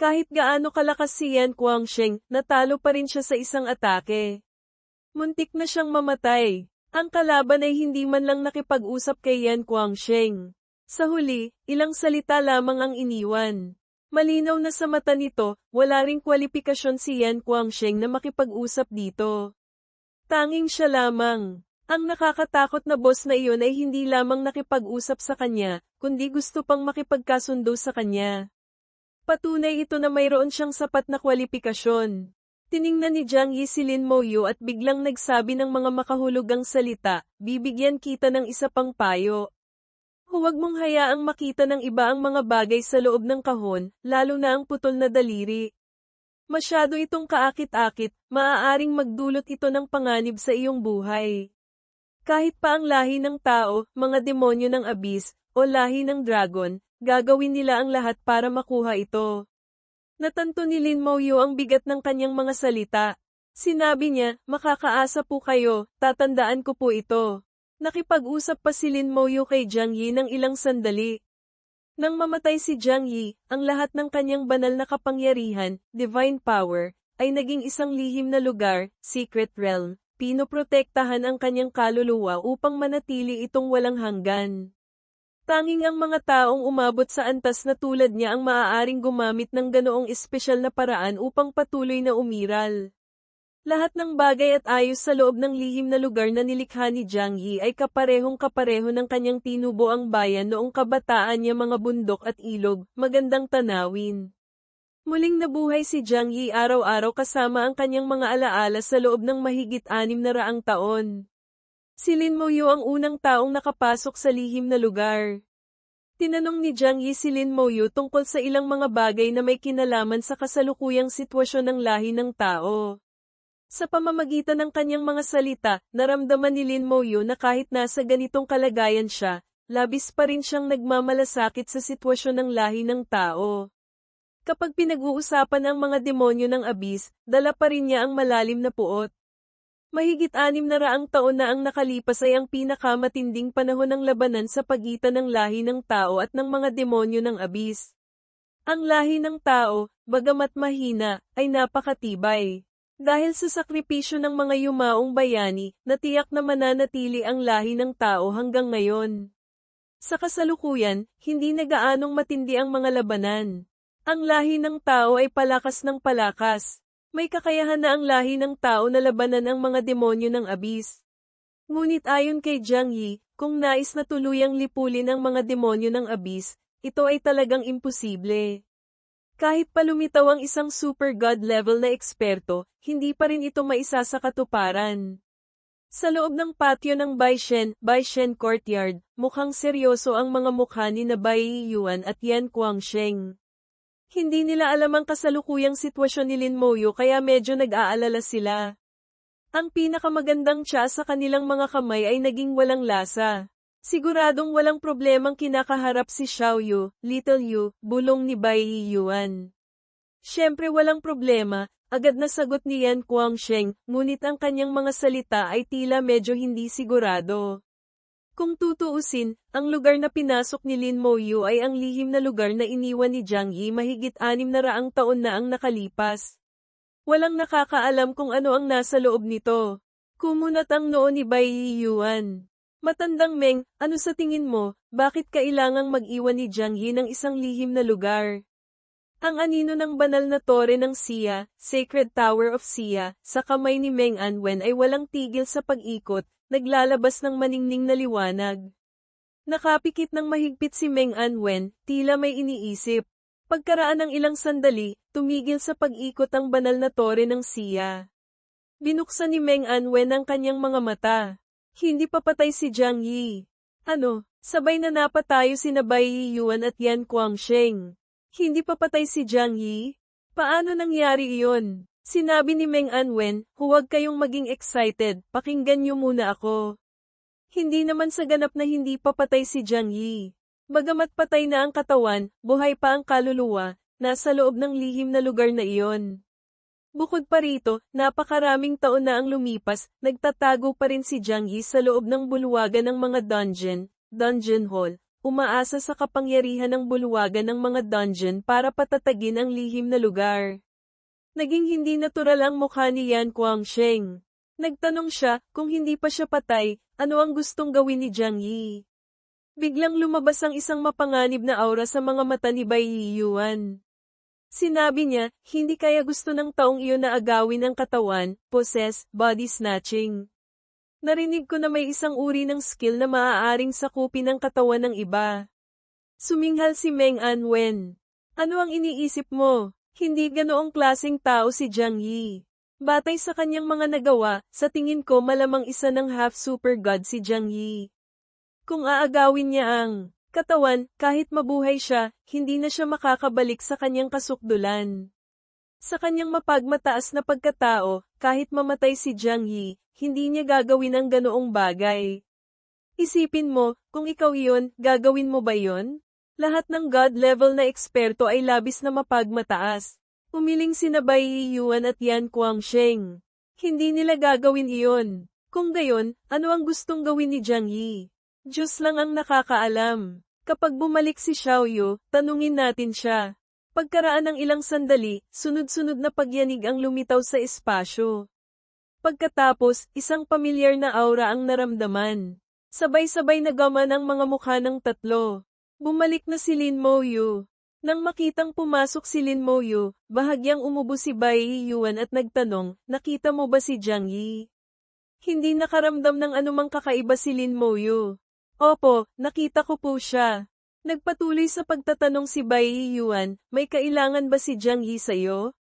Kahit gaano kalakas si Yan Guangsheng, natalo pa rin siya sa isang atake. Muntik na siyang mamatay. Ang kalaban ay hindi man lang nakipag-usap kay Yan Guangsheng. Sa huli, ilang salita lamang ang iniwan. Malinaw na sa mata nito, wala ring kwalipikasyon si Yan Guangsheng na makipag-usap dito. Tanging siya lamang. Ang nakakatakot na boss na iyon ay hindi lamang nakipag-usap sa kanya, kundi gusto pang makipagkasundo sa kanya. Patunay ito na mayroon siyang sapat na kwalipikasyon. Tiningnan ni Jiang Yi si Lin Moyu at biglang nagsabi ng mga makahulugang salita, bibigyan kita ng isa pang payo. Huwag mong hayaang makita ng iba ang mga bagay sa loob ng kahon, lalo na ang putol na daliri. Masyado itong kaakit-akit, maaaring magdulot ito ng panganib sa iyong buhay. Kahit pa ang lahi ng tao, mga demonyo ng abyss, o lahi ng dragon, gagawin nila ang lahat para makuha ito. Natanto ni Lin Moyu ang bigat ng kanyang mga salita. Sinabi niya, makakaasa po kayo, tatandaan ko po ito. Nakipag-usap pa si Lin Moyu kay Jiang Yi ng ilang sandali. Nang mamatay si Jiang Yi, ang lahat ng kanyang banal na kapangyarihan, divine power, ay naging isang lihim na lugar, secret realm. Pinoprotektahan ang kanyang kaluluwa upang manatili itong walang hanggan. Tanging ang mga taong umabot sa antas na tulad niya ang maaaring gumamit ng ganoong espesyal na paraan upang patuloy na umiral. Lahat ng bagay at ayos sa loob ng lihim na lugar na nilikha ni Jiang Yi ay kaparehong-kapareho ng kanyang tinubo ang bayan noong kabataan niya, mga bundok at ilog, magandang tanawin. Muling nabuhay si Jiang Yi araw-araw kasama ang kanyang mga alaala sa loob ng mahigit 600 taon. Si Lin Moyu ang unang taong nakapasok sa lihim na lugar. Tinanong ni Jiang Yi si Lin Moyu tungkol sa ilang mga bagay na may kinalaman sa kasalukuyang sitwasyon ng lahi ng tao. Sa pamamagitan ng kanyang mga salita, naramdaman ni Lin Moyu na kahit nasa ganitong kalagayan siya, labis pa rin siyang nagmamalasakit sa sitwasyon ng lahi ng tao. Kapag pinag-uusapan ang mga demonyo ng abyss, dala pa rin niya ang malalim na puot. Mahigit 600 taon na ang nakalipas ay ang pinakamatinding panahon ng labanan sa pagitan ng lahi ng tao at ng mga demonyo ng abyss. Ang lahi ng tao, bagamat mahina, ay napakatibay. Dahil sa sakripisyo ng mga yumaong bayani, natiyak na mananatili ang lahi ng tao hanggang ngayon. Sa kasalukuyan, hindi na gaanong matindi ang mga labanan. Ang lahi ng tao ay palakas ng palakas. May kakayahan na ang lahi ng tao na labanan ang mga demonyo ng abyss. Ngunit ayon kay Jiang Yi, kung nais na tuluyang lipulin ang mga demonyo ng abyss, ito ay talagang imposible. Kahit pa lumitaw ang isang super god level na eksperto, hindi pa rin ito maisa sa katuparan. Sa loob ng patio ng Baishen Courtyard, mukhang seryoso ang mga mukha ni na Bai Yuan at Yan Guangsheng. Hindi nila alam ang kasalukuyang sitwasyon ni Lin Moyu kaya medyo nag-aalala sila. Ang pinakamagandang tiya sa kanilang mga kamay ay naging walang lasa. Siguradong walang problemang kinakaharap si Xiao Yu, Little Yu, bulong ni Bai Yuan. Siyempre walang problema, agad na sagot ni Yan Guangsheng, ngunit ang kanyang mga salita ay tila medyo hindi sigurado. Kung tutuusin, ang lugar na pinasok ni Lin Moyu ay ang lihim na lugar na iniwan ni Jiang Yi mahigit 600 taon na ang nakalipas. Walang nakakaalam kung ano ang nasa loob nito. Kumunat ang noo ni Bai Yuan. Matandang Meng, ano sa tingin mo, bakit kailangang mag-iwan ni Jiang Yi ng isang lihim na lugar? Ang anino ng banal na tore ng Xia, Sacred Tower of Xia, sa kamay ni Meng Anwen ay walang tigil sa pag-ikot, naglalabas ng maningning na liwanag. Nakapikit ng mahigpit si Meng Anwen, tila may iniisip. Pagkaraan ng ilang sandali, tumigil sa pag-ikot ang banal na tore ng Xia. Binuksan ni Meng Anwen ang kanyang mga mata. Hindi pa patay si Jiang Yi. Ano, sabay na napatayo sina Bai Yuan at Yan Guangsheng. Hindi pa patay si Jiang Yi? Paano nangyari iyon? Sinabi ni Meng Anwen, huwag kayong maging excited, pakinggan niyo muna ako. Hindi naman sa ganap na hindi pa patay si Jiang Yi. Bagamat patay na ang katawan, buhay pa ang kaluluwa, nasa loob ng lihim na lugar na iyon. Bukod pa rito, napakaraming taon na ang lumipas, nagtatago pa rin si Jiang Yi sa loob ng bulwagan ng mga dungeon hall, umaasa sa kapangyarihan ng bulwagan ng mga dungeon para patatagin ang lihim na lugar. Naging hindi natural ang mukha ni Yan Guangsheng. Nagtanong siya, kung hindi pa siya patay, ano ang gustong gawin ni Jiang Yi? Biglang lumabas ang isang mapanganib na aura sa mga mata ni Bai Yiyuan. Sinabi niya, hindi kaya gusto ng taong iyon na agawin ang katawan, possess, body snatching. Narinig ko na may isang uri ng skill na maaaring sakupin ang katawan ng iba. Suminghal si Meng Anwen. Ano ang iniisip mo? Hindi ganoong klaseng tao si Jiang Yi. Batay sa kanyang mga nagawa, sa tingin ko malamang isa ng half-super god si Jiang Yi. Kung aagawin niya ang katawan, kahit mabuhay siya, hindi na siya makakabalik sa kanyang kasukdulan. Sa kanyang mapagmataas na pagkatao, kahit mamatay si Jiang Yi, hindi niya gagawin ang ganoong bagay. Isipin mo, kung ikaw iyon, gagawin mo ba iyon? Lahat ng god level na eksperto ay labis na mapagmataas. Umiling sina Bai Yiyuan at Yan Guangsheng. Hindi nila gagawin iyon. Kung gayon, ano ang gustong gawin ni Jiang Yi? Diyos lang ang nakakaalam. Kapag bumalik si Xiaoyu, tanungin natin siya. Pagkaraan ng ilang sandali, sunod-sunod na pagyanig ang lumitaw sa espasyo. Pagkatapos, isang pamilyar na aura ang naramdaman. Sabay-sabay nagaman ang mga mukha ng tatlo. Bumalik na si Lin Moyu. Nang makitang pumasok si Lin Moyu, bahagyang umubo si Bai Yiyuan at nagtanong, nakita mo ba si Jiang Yi? Hindi nakaramdam ng anumang kakaiba si Lin Moyu. Opo, nakita ko po siya. Nagpatuloy sa pagtatanong si Bai Yiyuan, may kailangan ba si Jiang Yi sa'yo?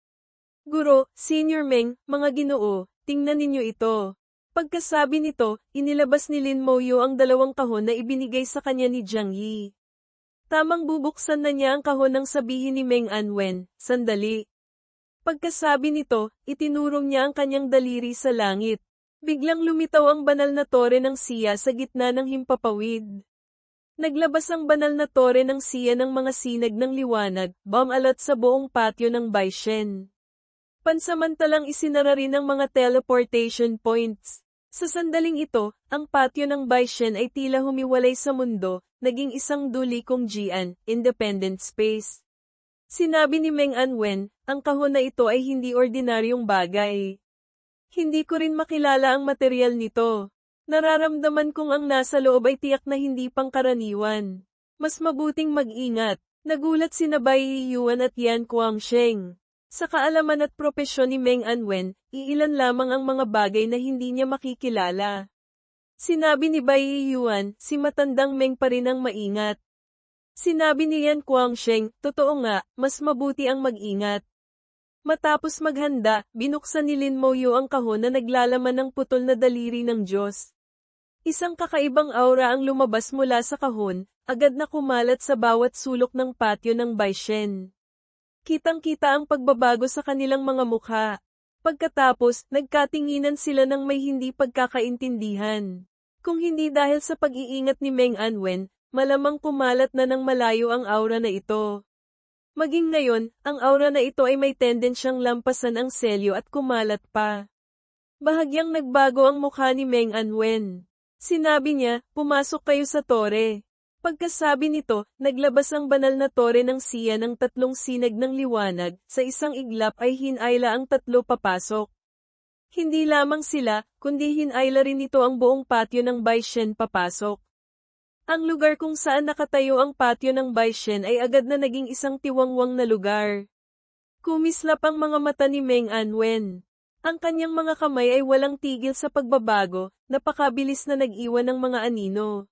Guro, Senior Meng, mga ginoo, tingnan ninyo ito. Pagkasabi nito, inilabas ni Lin Moyu ang 2 kahon na ibinigay sa kanya ni Jiang Yi. Tamang bubuksan na niya ang kahon nang sabihin ni Meng Anwen, sandali. Pagkasabi nito, itinurong niya ang kanyang daliri sa langit. Biglang lumitaw ang banal na tore ng siya sa gitna ng himpapawid. Naglabas ang banal na tore ng siya ng mga sinag ng liwanag, bumalat sa buong patio ng Baishen. Pansamantalang isinara rin ang mga teleportation points. Sa sandaling ito, ang patio ng Baishen ay tila humiwalay sa mundo, naging isang dulikong Jian, independent space. Sinabi ni Meng Anwen, ang kahon na ito ay hindi ordinaryong bagay. Hindi ko rin makilala ang material nito. Nararamdaman kong ang nasa loob ay tiyak na hindi pangkaraniwan. Mas mabuting mag-ingat. Nagulat sina Bai Yiyuan at Yan Guangsheng. Sa kaalaman at propesyon ni Meng Anwen, iilan lamang ang mga bagay na hindi niya makikilala. Sinabi ni Bai Yiyuan, si matandang Meng pa rin ang maingat. Sinabi ni Yan Guangsheng, totoo nga, mas mabuti ang mag-ingat. Matapos maghanda, binuksan ni Lin Moyu ang kahon na naglalaman ng putol na daliri ng Diyos. Isang kakaibang aura ang lumabas mula sa kahon, agad na kumalat sa bawat sulok ng patio ng Baishen. Kitang-kita ang pagbabago sa kanilang mga mukha. Pagkatapos, nagkatinginan sila ng may hindi pagkakaintindihan. Kung hindi dahil sa pag-iingat ni Meng Anwen, malamang kumalat na ng malayo ang aura na ito. Maging ngayon, ang aura na ito ay may tendensyang lampasan ang selyo at kumalat pa. Bahagyang nagbago ang mukha ni Meng Anwen. Sinabi niya, pumasok kayo sa tore. Pagkasabi nito, naglabas ang banal na tore ng siya ng 3 sinag ng liwanag, sa isang iglap ay hinayla ang 3 papasok. Hindi lamang sila, kundi hinayla rin ito ang buong patio ng Baishen papasok. Ang lugar kung saan nakatayo ang patio ng Baishen ay agad na naging isang tiwangwang na lugar. Kumislap ang mga mata ni Meng Anwen. Ang kanyang mga kamay ay walang tigil sa pagbabago, napakabilis na nag-iwan ng mga anino.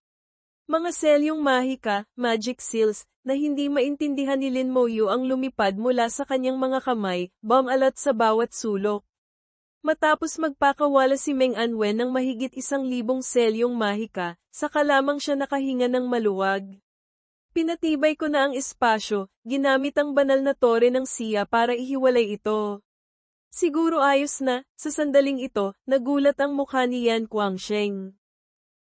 Mga selyong mahika, magic seals, na hindi maintindihan ni Lin Moyu ang lumipad mula sa kanyang mga kamay, bumalat sa bawat sulok. Matapos magpakawala si Meng Anwen ng mahigit 1,000 selyong mahika, saka lamang siya nakahinga ng maluwag. Pinatibay ko na ang espasyo, ginamit ang banal na tore ng siya para ihiwalay ito. Siguro ayos na, sa sandaling ito, nagulat ang mukha ni Yan Guangsheng.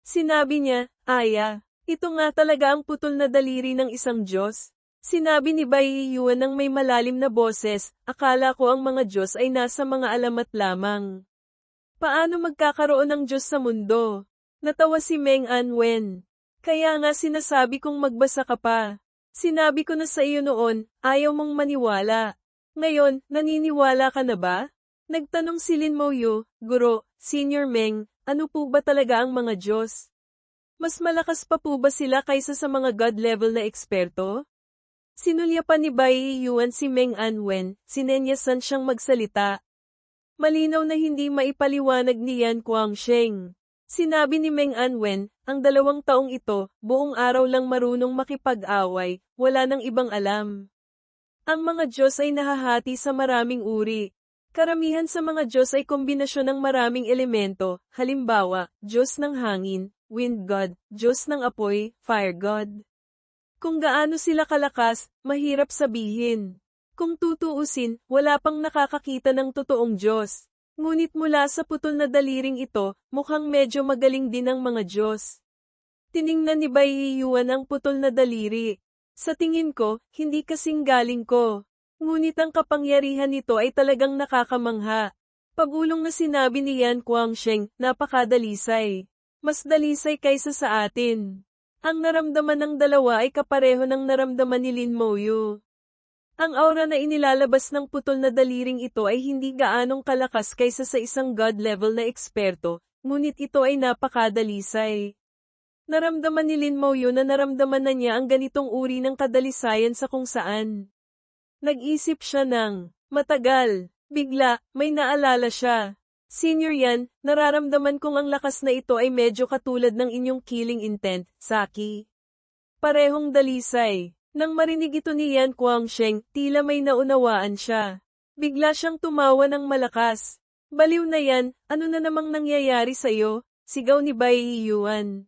Sinabi niya, Aya. Ito nga talaga ang putol na daliri ng isang Diyos. Sinabi ni Bai Yiyuan ng may malalim na boses, akala ko ang mga Diyos ay nasa mga alamat lamang. Paano magkakaroon ng Diyos sa mundo? Natawa si Meng Anwen. Kaya nga sinasabi kong magbasa ka pa. Sinabi ko na sa iyo noon, ayaw mong maniwala. Ngayon, naniniwala ka na ba? Nagtanong si Lin Moyu, Guro, Senior Meng, ano po ba talaga ang mga Diyos? Mas malakas pa po ba sila kaysa sa mga God-level na eksperto? Sinulyapan ni Bai Yuan si Meng Anwen, sinenyasan siyang magsalita. Malinaw na hindi maipaliwanag ni Yan Guangsheng. Sinabi ni Meng Anwen, ang 2 taong ito, buong araw lang marunong makipag-away, wala nang ibang alam. Ang mga Diyos ay nahahati sa maraming uri. Karamihan sa mga Diyos ay kombinasyon ng maraming elemento, halimbawa, Diyos ng hangin, Wind God, Diyos ng apoy, Fire God. Kung gaano sila kalakas, mahirap sabihin. Kung tutuusin, wala pang nakakakita ng totoong Diyos. Ngunit mula sa putol na daliring ito, mukhang medyo magaling din ang mga Diyos. Tiningnan ni Bai Yuan ang putol na daliri. Sa tingin ko, hindi kasing galing ko. Ngunit ang kapangyarihan nito ay talagang nakakamangha. Pagulong na sinabi ni Yan Guangsheng, napakadalisay. Mas dalisay kaysa sa atin. Ang naramdaman ng dalawa ay kapareho ng naramdaman ni Lin Moyu. Ang aura na inilalabas ng putol na daliring ito ay hindi gaanong kalakas kaysa sa isang God-level na eksperto, ngunit ito ay napakadalisay. Naramdaman ni Lin Moyu na naramdaman na niya ang ganitong uri ng kadalisayan sa kung saan. Nag-isip siya ng matagal. Bigla, may naalala siya. Senior Yan, nararamdaman kong ang lakas na ito ay medyo katulad ng inyong killing intent, Saki. Parehong dalisay. Nang marinig ito ni Yan Guangsheng, tila may naunawaan siya. Bigla siyang tumawa ng malakas. Baliw na yan, ano na namang nangyayari sa'yo? Sigaw ni Bai Yuan.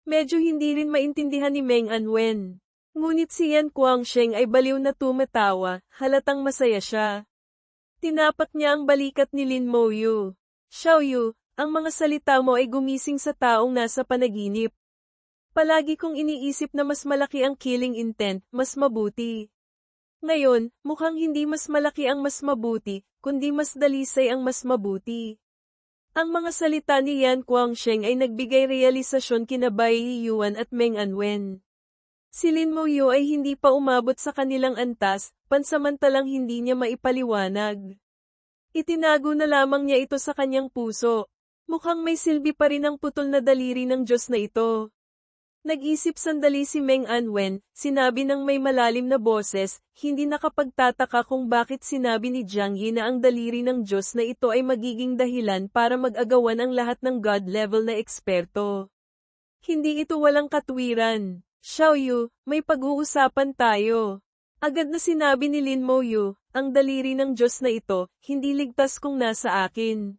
Medyo hindi rin maintindihan ni Meng Anwen. Ngunit si Yan Guangsheng ay baliw na tumatawa, halatang masaya siya. Tinapak niya ang balikat ni Lin Moyu. Xiaoyu, ang mga salita mo ay gumising sa taong nasa panaginip. Palagi kong iniisip na mas malaki ang killing intent, mas mabuti. Ngayon, mukhang hindi mas malaki ang mas mabuti, kundi mas dalisay ang mas mabuti. Ang mga salita ni Yan Guangsheng ay nagbigay realisasyon kina Bai Yuan at Meng Anwen. Si Lin Moyu ay hindi pa umabot sa kanilang antas, pansamantalang hindi niya maipaliwanag. Itinago na lamang niya ito sa kanyang puso. Mukhang may silbi pa rin ang putol na daliri ng Diyos na ito. Nag-isip sandali si Meng Anwen, sinabi ng may malalim na boses, hindi nakapagtataka kung bakit sinabi ni Jiang Yi na ang daliri ng Diyos na ito ay magiging dahilan para mag-agawan ang lahat ng God-level na eksperto. Hindi ito walang katwiran. Xiaoyu, may pag-uusapan tayo. Agad na sinabi ni Lin Moyu, ang daliri ng Diyos na ito, hindi ligtas kung nasa akin.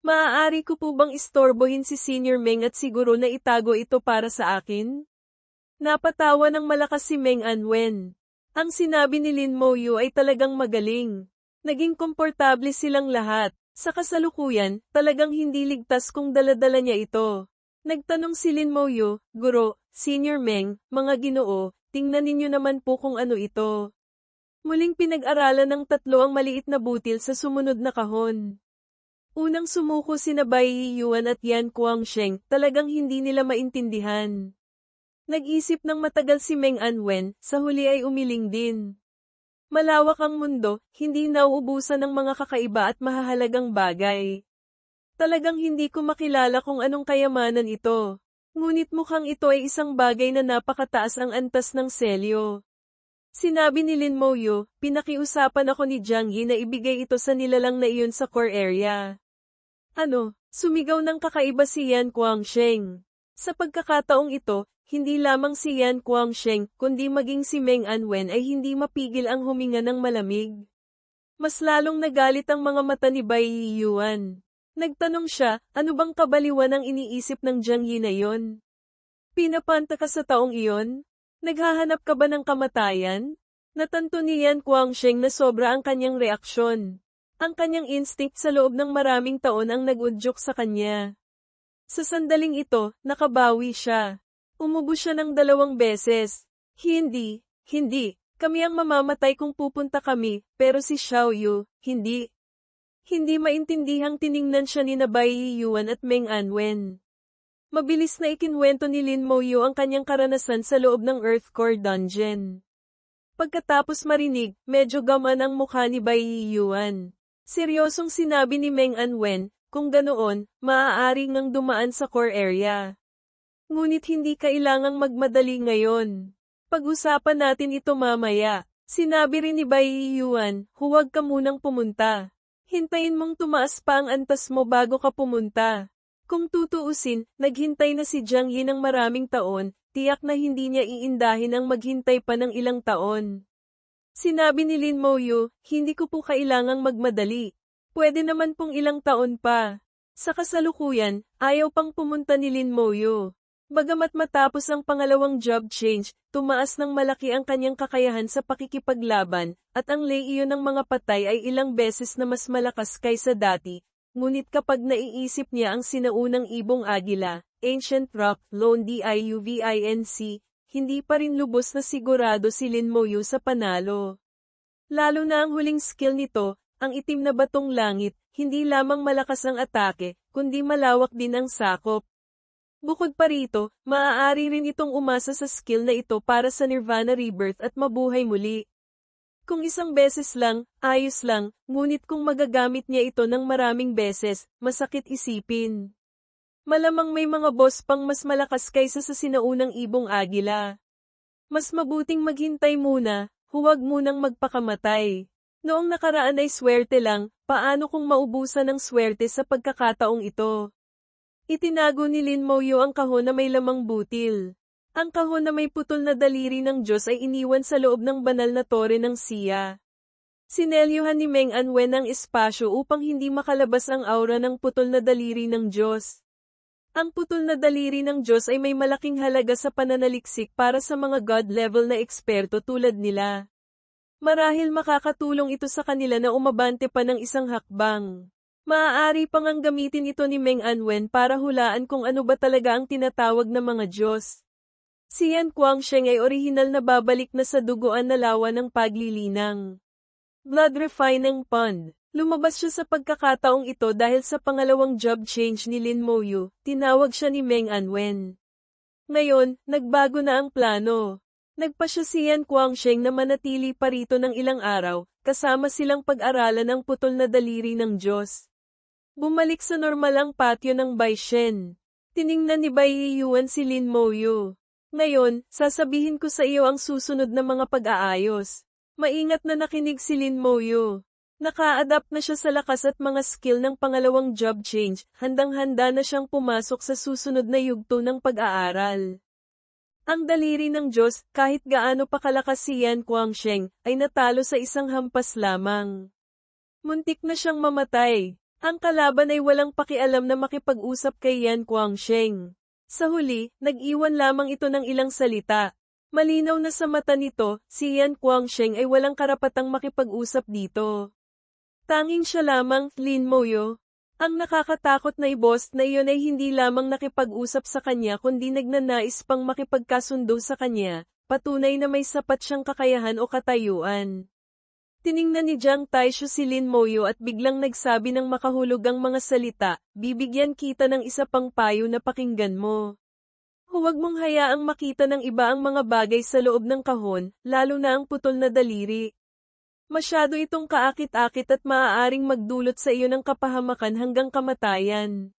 Maaari ko po bang istorbohin si Senior Meng at siguro na itago ito para sa akin? Napatawa ng malakas si Meng Anwen. Ang sinabi ni Lin Moyu ay talagang magaling. Naging komportable silang lahat. Sa kasalukuyan, talagang hindi ligtas kung daladala niya ito. Nagtanong si Lin Moyu, Guro, Senior Meng, mga ginoo, tingnan ninyo naman po kung ano ito. Muling pinag-aralan ng 3 ang maliit na butil sa sumunod na kahon. Unang sumuko sina Bai Yuan at Yan Guangsheng, talagang hindi nila maintindihan. Nag-isip ng matagal si Meng Anwen, sa huli ay umiling din. Malawak ang mundo, hindi nauubusan ng mga kakaiba at mahahalagang bagay. Talagang hindi ko makilala kung anong kayamanan ito. Ngunit mukhang ito ay isang bagay na napakataas ang antas ng selyo. Sinabi ni Lin Moyu, pinakiusapan ako ni Jiang Yi na ibigay ito sa nilalang na iyon sa core area. Ano? Sumigaw ng kakaiba si Yan Guangsheng. Sa pagkakataong ito, hindi lamang si Yan Guangsheng, kundi maging si Meng Anwen ay hindi mapigil ang huminga ng malamig. Mas lalong nagalit ang mga mata ni Bai Yuan. Nagtanong siya, ano bang kabaliwan ang iniisip ng Jiang Yi na yon? Pinapanta ka sa taong iyon? Naghahanap ka ba ng kamatayan? Natanto ni Yan Guangsheng na sobra ang kanyang reaksyon. Ang kanyang instinct sa loob ng maraming taon ang nag-udyok sa kanya. Sa sandaling ito, nakabawi siya. Umubo siya ng 2 beses. Hindi, kami ang mamamatay kung pupunta kami, pero si Xiaoyu, hindi. Hindi maintindihang tiningnan siya ni Bai Yuan at Meng Anwen. Mabilis na ikinwento ni Lin Moyo ang kanyang karanasan sa loob ng Earth Core Dungeon. Pagkatapos marinig, medyo gaman ang mukha ni Bai Yuan. Seryosong sinabi ni Meng Anwen, kung ganoon, maaari ngang dumaan sa core area. Ngunit hindi kailangang magmadali ngayon. Pag-usapan natin ito mamaya. Sinabi rin ni Bai Yuan, huwag ka munang pumunta. Hintayin mong tumaas pa ang antas mo bago ka pumunta. Kung tutuusin, naghintay na si Jiang Yi ng maraming taon, tiyak na hindi niya iindahin ang maghintay pa ng ilang taon. Sinabi ni Lin Moyo, hindi ko po kailangang magmadali. Pwede naman pong ilang taon pa. Sa kasalukuyan, ayaw pang pumunta ni Lin Moyo. Bagamat matapos ang pangalawang job change, tumaas ng malaki ang kanyang kakayahan sa pakikipaglaban, at ang leyo ng mga patay ay ilang beses na mas malakas kaysa dati. Ngunit kapag naiisip niya ang sinaunang ibong agila, Ancient Rock, Lone Diuvinc, hindi pa rin lubos na sigurado si Lin Moyo sa panalo. Lalo na ang huling skill nito, ang itim na batong langit, hindi lamang malakas ang atake, kundi malawak din ang sakop. Bukod pa rito, maaari rin itong umasa sa skill na ito para sa Nirvana Rebirth at mabuhay muli. Kung isang beses lang, ayos lang, ngunit kung magagamit niya ito ng maraming beses, masakit isipin. Malamang may mga boss pang mas malakas kaysa sa sinaunang ibong agila. Mas mabuting maghintay muna, huwag munang magpakamatay. Noong nakaraan ay swerte lang, paano kung maubusan ng swerte sa pagkakataong ito? Itinago ni Lin Moyo ang kahon na may lamang butil. Ang kahon na may putol na daliri ng Diyos ay iniwan sa loob ng banal na tore ng Sia. Sinelyuhan ni Meng Anwen ang espasyo upang hindi makalabas ang aura ng putol na daliri ng Diyos. Ang putol na daliri ng Diyos ay may malaking halaga sa pananaliksik para sa mga God-level na eksperto tulad nila. Marahil makakatulong ito sa kanila na umabante pa ng isang hakbang. Maaari pang ang gamitin ito ni Meng Anwen para hulaan kung ano ba talaga ang tinatawag na mga Diyos. Si Yan Guangsheng ay orihinal na babalik na sa duguan na lawa ng paglilinang. Blood Refining Pond. Lumabas siya sa pagkakataong ito dahil sa pangalawang job change ni Lin Moyo, tinawag siya ni Meng Anwen. Ngayon, nagbago na ang plano. Nagpa siya si Yan Guangsheng na manatili pa rito ng ilang araw, kasama silang pag-aralan ang putol na daliri ng Diyos. Bumalik sa normal ang patio ng Baishen. Tiningnan ni Bai Yuan si Lin Moyo. Ngayon, sasabihin ko sa iyo ang susunod na mga pag-aayos. Maingat na nakinig si Lin Moyo. Naka-adapt na siya sa lakas at mga skill ng pangalawang job change, handang-handa na siyang pumasok sa susunod na yugto ng pag-aaral. Ang daliri ng Diyos, kahit gaano pa kalakas si Yan Guangsheng, ay natalo sa isang hampas lamang. Muntik na siyang mamatay. Ang kalaban ay walang pakialam na makipag-usap kay Yan Guangsheng. Sa huli, nag-iwan lamang ito ng ilang salita. Malinaw na sa mata nito, si Yan Guangsheng ay walang karapatang makipag-usap dito. Tanging siya lamang, Lin Moyo. Ang nakakatakot na i-boss na iyon ay hindi lamang nakipag-usap sa kanya kundi nagnanais pang makipagkasundo sa kanya, patunay na may sapat siyang kakayahan o katayuan. Tiningnan ni Jiang Taishu si Lin Moyo at biglang nagsabi ng makahulugang mga salita, bibigyan kita ng isa pang payo na pakinggan mo. Huwag mong hayaang makita ng iba ang mga bagay sa loob ng kahon, lalo na ang putol na daliri. Masyado itong kaakit-akit at maaaring magdulot sa iyo ng kapahamakan hanggang kamatayan.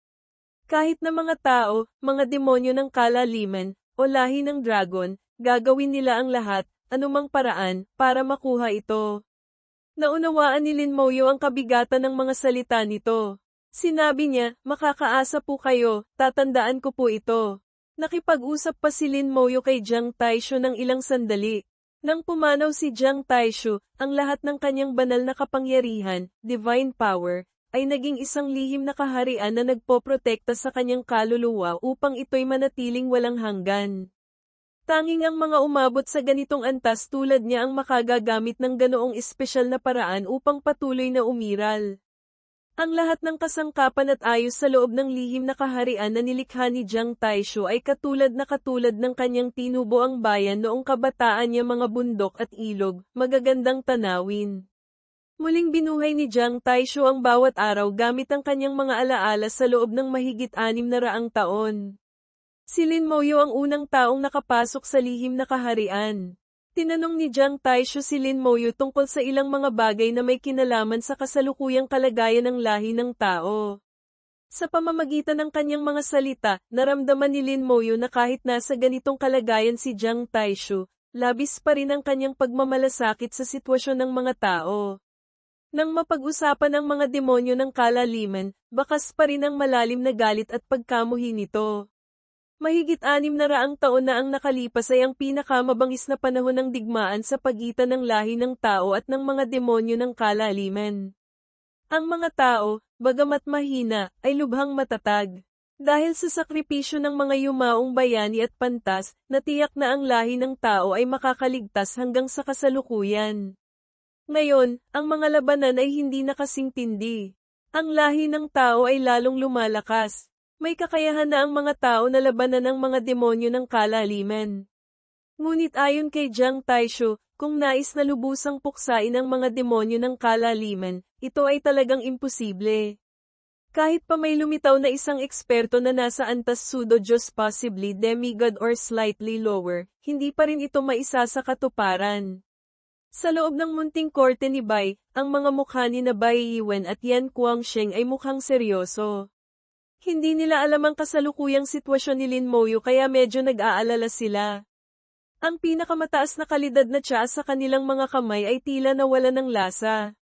Kahit na mga tao, mga demonyo ng kalaliman, o lahi ng dragon, gagawin nila ang lahat, anumang paraan, para makuha ito. Naunawaan ni Lin Moyo ang kabigatan ng mga salita nito. Sinabi niya, makakaasa po kayo, tatandaan ko po ito. Nakipag-usap pa si Lin Moyo kay Jiang Taishu ng ilang sandali. Nang pumanaw si Jiang Taishu, ang lahat ng kanyang banal na kapangyarihan, divine power, ay naging isang lihim na kaharian na nagpoprotekta sa kanyang kaluluwa upang ito'y manatiling walang hanggan. Tanging ang mga umabot sa ganitong antas tulad niya ang makagagamit ng ganoong espesyal na paraan upang patuloy na umiral. Ang lahat ng kasangkapan at ayos sa loob ng lihim na kaharian na nilikha ni Jiang Taishu ay katulad ng kanyang tinubuang bayan noong kabataan niya, mga bundok at ilog, magagandang tanawin. Muling binuhay ni Jiang Taishu ang bawat araw gamit ang kanyang mga alaala sa loob ng mahigit 600 taon. Si Lin Moyo ang unang taong nakapasok sa lihim na kaharian. Tinanong ni Jiang Taishu si Lin Moyo tungkol sa ilang mga bagay na may kinalaman sa kasalukuyang kalagayan ng lahi ng tao. Sa pamamagitan ng kanyang mga salita, naramdaman ni Lin Moyo na kahit nasa ganitong kalagayan si Jiang Taishu, labis pa rin ang kanyang pagmamalasakit sa sitwasyon ng mga tao. Nang mapag-usapan ang mga demonyo ng kalaliman, bakas pa rin ang malalim na galit at pagkamuhi nito. Mahigit 600 taon na ang nakalipas ay ang pinakamabangis na panahon ng digmaan sa pagitan ng lahi ng tao at ng mga demonyo ng kalaliman. Ang mga tao, bagamat mahina, ay lubhang matatag. Dahil sa sakripisyo ng mga yumaong bayani at pantas, natiyak na ang lahi ng tao ay makakaligtas hanggang sa kasalukuyan. Ngayon, ang mga labanan ay hindi na kasing tindi. Ang lahi ng tao ay lalong lumalakas. May kakayahan na ang mga tao na labanan ang mga demonyo ng kalaliman. Ngunit ayon kay Jiang Taishu, kung nais na lubusang puksain ang mga demonyo ng kalaliman, ito ay talagang imposible. Kahit pa may lumitaw na isang eksperto na nasa antas pseudo-Diyos, possibly demigod or slightly lower, hindi pa rin ito maisa sa katuparan. Sa loob ng munting korte ni Bai, ang mga mukha ni na Bai Yiwen at Yan Guangsheng ay mukhang seryoso. Hindi nila alam ang kasalukuyang sitwasyon ni Lin Moyo kaya medyo nag-aalala sila. Ang pinakamataas na kalidad na tsaa sa kanilang mga kamay ay tila nawala ng lasa.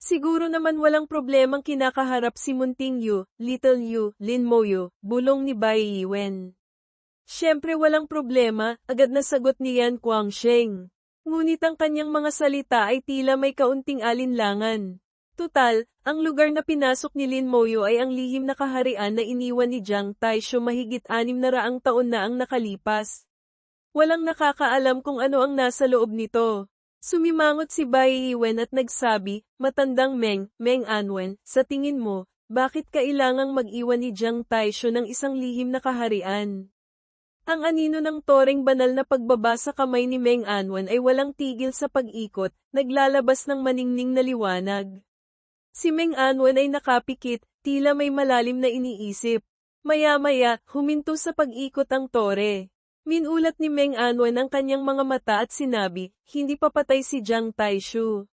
Siguro naman walang problemang kinakaharap si Munting Yu, Little Yu, Lin Moyo, bulong ni Bai Yiwen. Siyempre walang problema, agad na sagot ni Yan Guangsheng. Ngunit ang kanyang mga salita ay tila may kaunting alinlangan. Tutal, ang lugar na pinasok ni Lin Moyo ay ang lihim na kaharian na iniwan ni Jiang Taishu mahigit 600 taon na ang nakalipas. Walang nakakaalam kung ano ang nasa loob nito. Sumimangot si Bai Yiwen at nagsabi, "Matandang Meng Anwen, sa tingin mo, bakit kailangang mag-iwan ni Jiang Taishu ng isang lihim na kaharian?" Ang anino ng toreng banal na pagbaba sa kamay ni Meng Anwen ay walang tigil sa pag-ikot, naglalabas ng maningning na liwanag. Si Meng Anwen ay nakapikit, tila may malalim na iniisip. Maya-maya, huminto sa pag-ikot ang tore. Minulat ni Meng Anwen ang kanyang mga mata at sinabi, "Hindi pa patay si Jiang Taishu."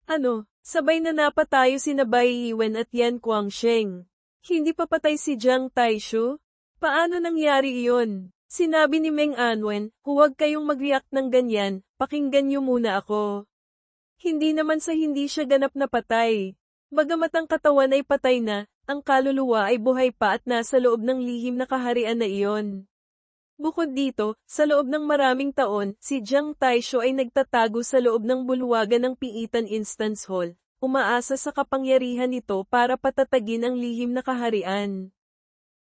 Ano, sabay na napatayo sina Bai Yiwen at Yan Guangsheng. Hindi pa patay si Jiang Taishu? Paano nangyari iyon? Sinabi ni Meng Anwen, "Huwag kayong mag-react ng ganyan, pakinggan niyo muna ako. Hindi naman sa hindi siya ganap na patay. Bagamat ang katawan ay patay na, ang kaluluwa ay buhay pa at nasa loob ng lihim na kaharian na iyon." Bukod dito, sa loob ng maraming taon, si Jiang Taishu ay nagtatago sa loob ng bulwagan ng Piitan Instance Hall, umaasa sa kapangyarihan nito para patatagin ang lihim na kaharian.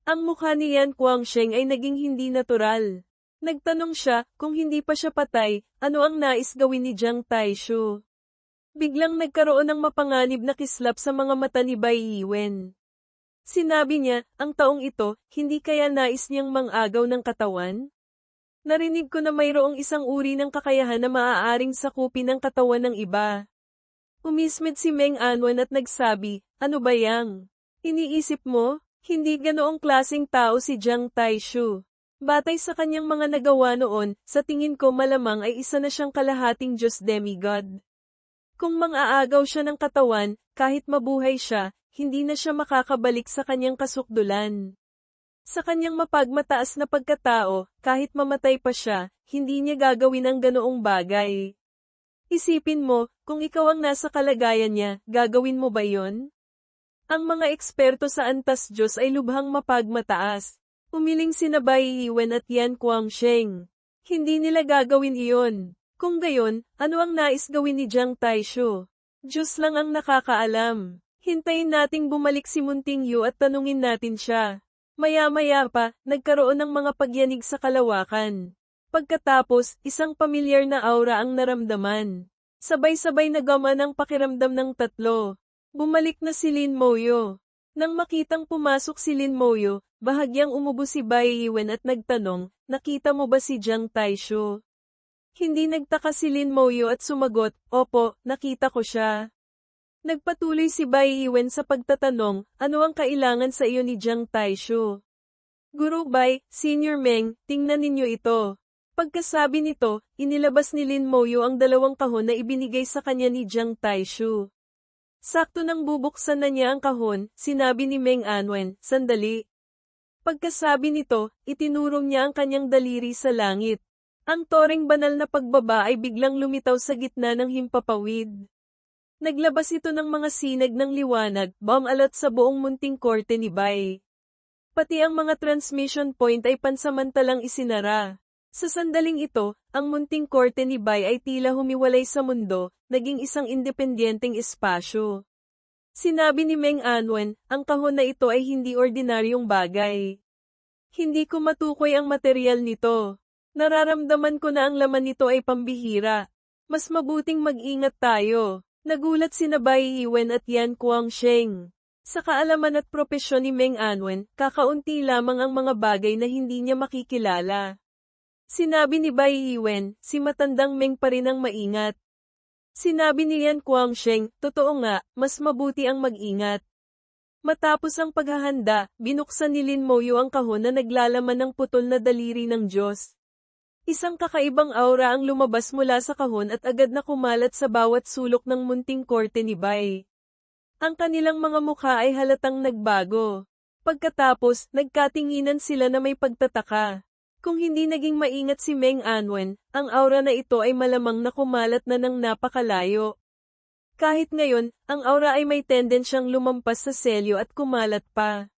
Ang mukha ni Yan Guangsheng ay naging hindi natural. Nagtanong siya, kung hindi pa siya patay, ano ang nais gawin ni Jiang Taishu? Biglang nagkaroon ng mapanganib na kislap sa mga mata ni Bai Yiwen. Sinabi niya, ang taong ito, hindi kaya nais niyang mang-agaw ng katawan? Narinig ko na mayroong isang uri ng kakayahan na maaaring sakupin ang katawan ng iba. Umismid si Meng Anwen at nagsabi, "Ano ba yang? Iniisip mo? Hindi ganoong klaseng tao si Jiang Taishu. Batay sa kanyang mga nagawa noon, sa tingin ko malamang ay isa na siyang kalahating Diyos demigod. Kung mang-aagaw siya ng katawan, kahit mabuhay siya, hindi na siya makakabalik sa kanyang kasukdulan. Sa kanyang mapagmataas na pagkatao, kahit mamatay pa siya, hindi niya gagawin ang ganoong bagay. Isipin mo, kung ikaw ang nasa kalagayan niya, gagawin mo ba yon?" Ang mga eksperto sa antas Diyos ay lubhang mapagmataas. Umiling sina Bai Yiwen at Yan Guangsheng. Hindi nila gagawin iyon. Kung gayon, ano ang nais gawin ni Jiang Taishu? Diyos lang ang nakakaalam. Hintayin nating bumalik si Munting Yu at tanungin natin siya. Maya-maya pa, nagkaroon ng mga pagyanig sa kalawakan. Pagkatapos, isang pamilyar na aura ang naramdaman. Sabay-sabay nagaman ang pakiramdam ng tatlo. Bumalik na si Lin Moyo. Nang makitang pumasok si Lin Moyo, bahagyang umubo si Bai Yiwen at nagtanong, "Nakita mo ba si Jiang Taishu?" Hindi nagtaka si Lin Moyo at sumagot, "Opo, nakita ko siya." Nagpatuloy si Bai Yiwen sa pagtatanong, "Ano ang kailangan sa iyo ni Jiang Taishu?" Guru Bai, Senior Meng, tingnan ninyo ito. Pagkasabi nito, inilabas ni Lin Moyo ang 2 kahon na ibinigay sa kanya ni Jiang Taishu. Sakto nang bubuksan na niya ang kahon, sinabi ni Meng Anwen, sandali. Pagkasabi nito, itinurong niya ang kanyang daliri sa langit. Ang toreng banal na pagbaba ay biglang lumitaw sa gitna ng himpapawid. Naglabas ito ng mga sinag ng liwanag, bumalot sa buong munting korte ni Bai. Pati ang mga transmission point ay pansamantalang isinara. Sa sandaling ito, ang munting korte ni Bai ay tila humiwalay sa mundo, naging isang independenteng espasyo. Sinabi ni Meng Anwen, ang kahon na ito ay hindi ordinaryong bagay. Hindi ko matukoy ang material nito. Nararamdaman ko na ang laman nito ay pambihira. Mas mabuting mag-ingat tayo. Nagulat sina Bai Yiwen at Yan Guangsheng. Sa kaalaman at propesyon ni Meng Anwen, kakaunti lamang ang mga bagay na hindi niya makikilala. Sinabi ni Bai Yiwen, si matandang Meng pa rin ang maingat. Sinabi ni Yan Guangsheng, totoo nga, mas mabuti ang mag-ingat. Matapos ang paghahanda, binuksan ni Lin Moyo ang kahon na naglalaman ng putol na daliri ng Diyos. Isang kakaibang aura ang lumabas mula sa kahon at agad na kumalat sa bawat sulok ng munting korte ni Bai. Ang kanilang mga mukha ay halatang nagbago. Pagkatapos, nagkatinginan sila na may pagtataka. Kung hindi naging maingat si Meng Anwen, ang aura na ito ay malamang na kumalat na ng napakalayo. Kahit ngayon, ang aura ay may tendensyang lumampas sa selyo at kumalat pa.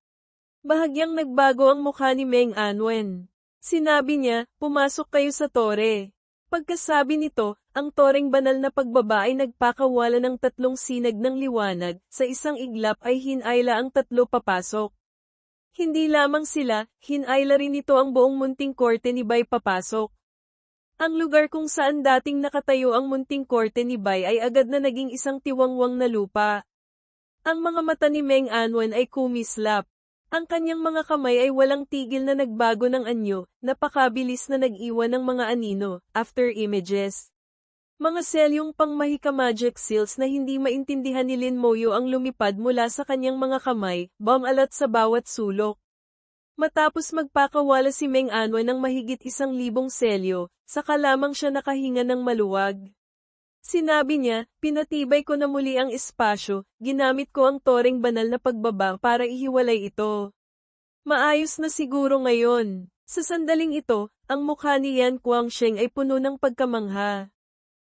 Bahagyang nagbago ang mukha ni Meng Anwen. Sinabi niya, pumasok kayo sa tore. Pagkasabi nito, ang toreng banal na pagbaba ay nagpakawala ng 3 sinag ng liwanag, sa isang iglap ay hinayla ang 3 papasok. Hindi lamang sila, hinayla rin ito ang buong munting korte ni Bai papasok. Ang lugar kung saan dating nakatayo ang munting korte ni Bai ay agad na naging isang tiwangwang na lupa. Ang mga mata ni Meng Anwen ay kumislap. Ang kanyang mga kamay ay walang tigil na nagbago ng anyo, napakabilis na nag-iwan ng mga anino, after images. Mga selyong pangmahika magic seals na hindi maintindihan ni Lin Moyo ang lumipad mula sa kanyang mga kamay, bumalot sa bawat sulok. Matapos magpakawala si Meng Anwen ng mahigit 1,000 selyo, saka lamang siya nakahinga ng maluwag. Sinabi niya, pinatibay ko na muli ang espasyo, ginamit ko ang toreng banal na pagbaba para ihiwalay ito. Maayos na siguro ngayon. Sa sandaling ito, ang mukha ni Yan Guangsheng ay puno ng pagkamangha.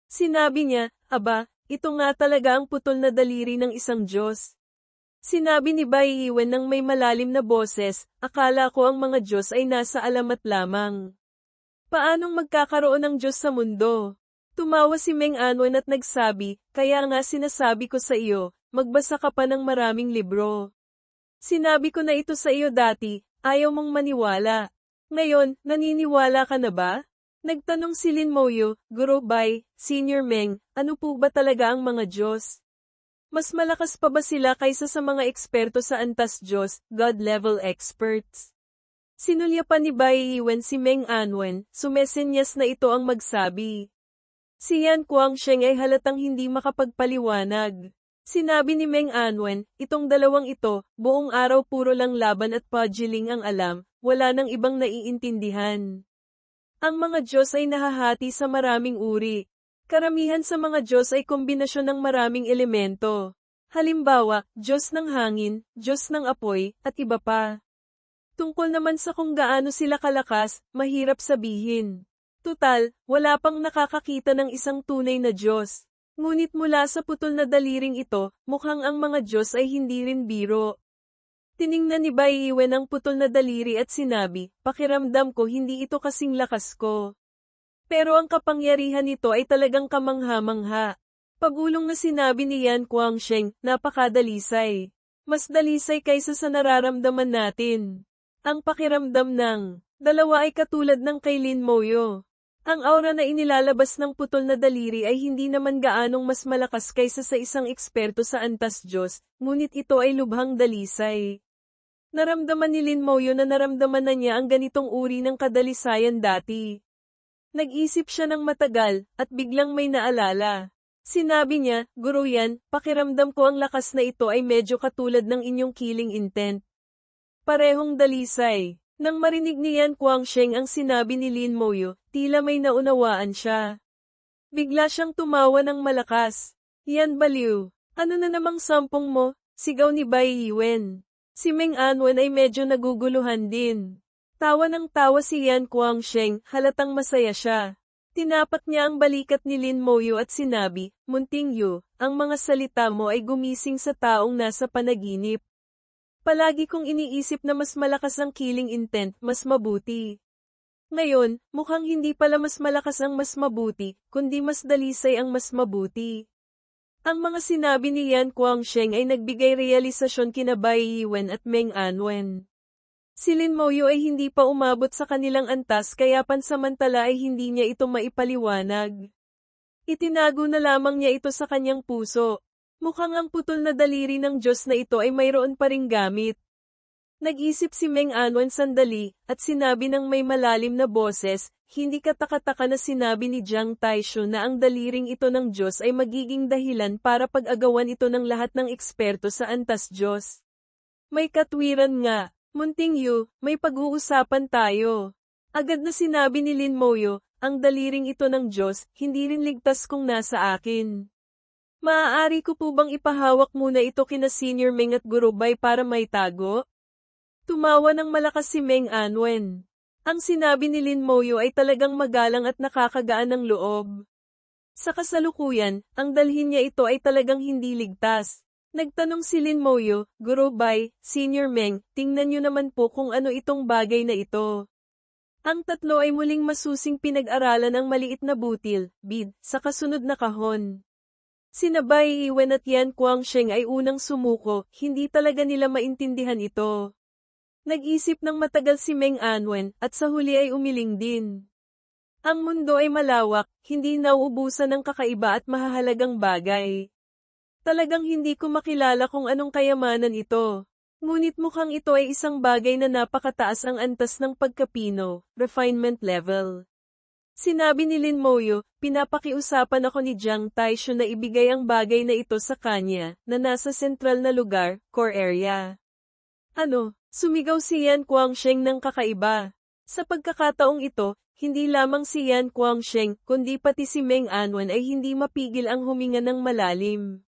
Sinabi niya, aba, ito nga talaga ang putol na daliri ng isang Diyos. Sinabi ni Bai Yiwen ng may malalim na boses, akala ko ang mga Diyos ay nasa alamat lamang. Paanong magkakaroon ng Diyos sa mundo? Tumawa si Meng Anwen at nagsabi, kaya nga sinasabi ko sa iyo, magbasa ka pa ng maraming libro. Sinabi ko na ito sa iyo dati, ayaw mong maniwala. Ngayon, naniniwala ka na ba? Nagtanong si Lin Moyo, Guru Bai, Senior Meng, ano po ba talaga ang mga Diyos? Mas malakas pa ba sila kaysa sa mga eksperto sa antas Diyos, God-level experts? Sinulyapan ni Bai Yiwen si Meng Anwen, sumesenyas na ito ang magsabi. Si Yan Guangsheng ay halatang hindi makapagpaliwanag. Sinabi ni Meng Anwen, itong dalawang ito, buong araw puro lang laban at pugiling ang alam, wala nang ibang naiintindihan. Ang mga Diyos ay nahahati sa maraming uri. Karamihan sa mga Diyos ay kombinasyon ng maraming elemento. Halimbawa, Diyos ng hangin, Diyos ng apoy, at iba pa. Tungkol naman sa kung gaano sila kalakas, mahirap sabihin. Tutal, wala pang nakakakita ng isang tunay na Diyos. Ngunit mula sa putol na daliring ito, mukhang ang mga Diyos ay hindi rin biro. Tiningnan ni Bai Yiwen ang putol na daliri at sinabi, pakiramdam ko hindi ito kasing lakas ko. Pero ang kapangyarihan nito ay talagang kamangha-mangha. Pagulong na sinabi ni Yan Guangsheng, napakadalisay. Mas dalisay kaysa sa nararamdaman natin. Ang pakiramdam ng dalawa ay katulad ng kay Lin Moyo. Ang aura na inilalabas ng putol na daliri ay hindi naman gaanong mas malakas kaysa sa isang eksperto sa antas Diyos, ngunit ito ay lubhang dalisay. Naramdaman ni Lin Moyo na naramdaman na niya ang ganitong uri ng kadalisayan dati. Nag-isip siya ng matagal, at biglang may naalala. Sinabi niya, Guru Yan, pakiramdam ko ang lakas na ito ay medyo katulad ng inyong killing intent. Parehong dalisay. Nang marinig ni Yan Guangsheng ang sinabi ni Lin Moyo, tila may naunawaan siya. Bigla siyang tumawa ng malakas. Yan baliw. Ano na namang sampung mo? Sigaw ni Bai Yiwen. Si Meng Anwen ay medyo naguguluhan din. Tawa ng tawa si Yan Guangsheng, halatang masaya siya. Tinapat niya ang balikat ni Lin Moyo at sinabi, Munting Yu, ang mga salita mo ay gumising sa taong nasa panaginip. Palagi kong iniisip na mas malakas ang killing intent, mas mabuti. Ngayon, mukhang hindi pala mas malakas ang mas mabuti, kundi mas dalisay ang mas mabuti. Ang mga sinabi ni Yan Guangsheng ay nagbigay realisasyon kina Bai Yiwen at Meng Anwen. Si Lin Moyo ay hindi pa umabot sa kanilang antas kaya pansamantala ay hindi niya ito maipaliwanag. Itinago na lamang niya ito sa kanyang puso. Mukhang ang putol na daliri ng Diyos na ito ay mayroon pa ring gamit. Nag-isip si Meng Anwen sandali, at sinabi ng may malalim na boses, hindi katakataka na sinabi ni Jiang Taishu na ang daliring ito ng Diyos ay magiging dahilan para pag-agawan ito ng lahat ng eksperto sa antas Diyos. May katwiran nga. Munting Yu, may pag-uusapan tayo. Agad na sinabi ni Lin Moyo, ang daliring ito ng Diyos, hindi rin ligtas kung nasa akin. Maaari ko po bang ipahawak muna ito kina Senior Meng at Guru Bai para may tago? Tumawa ng malakas si Meng Anwen. Ang sinabi ni Lin Moyo ay talagang magalang at nakakagaan ng loob. Sa kasalukuyan, ang dalhin niya ito ay talagang hindi ligtas. Nagtanong si Lin Moyo, Guru Bai, Senior Meng, tingnan niyo naman po kung ano itong bagay na ito. Ang tatlo ay muling masusing pinag-aralan ang maliit na butil, bead, sa kasunod na kahon. Sina Bai Yiwen at Yan Guangsheng ay unang sumuko, hindi talaga nila maintindihan ito. Nag-isip ng matagal si Meng Anwen, at sa huli ay umiling din. Ang mundo ay malawak, hindi nauubusan ng kakaiba at mahahalagang bagay. Talagang hindi ko makilala kung anong kayamanan ito. Ngunit mukhang ito ay isang bagay na napakataas ang antas ng pagkapino, refinement level. Sinabi ni Lin Moyo, pinapakiusapan ako ni Jiang Taishu na ibigay ang bagay na ito sa kanya, na nasa sentral na lugar, core area. Ano? Sumigaw si Yan Guangsheng ng kakaiba. Sa pagkakataong ito, hindi lamang si Yan Guangsheng, kundi pati si Meng Anwen ay hindi mapigil ang huminga ng malalim.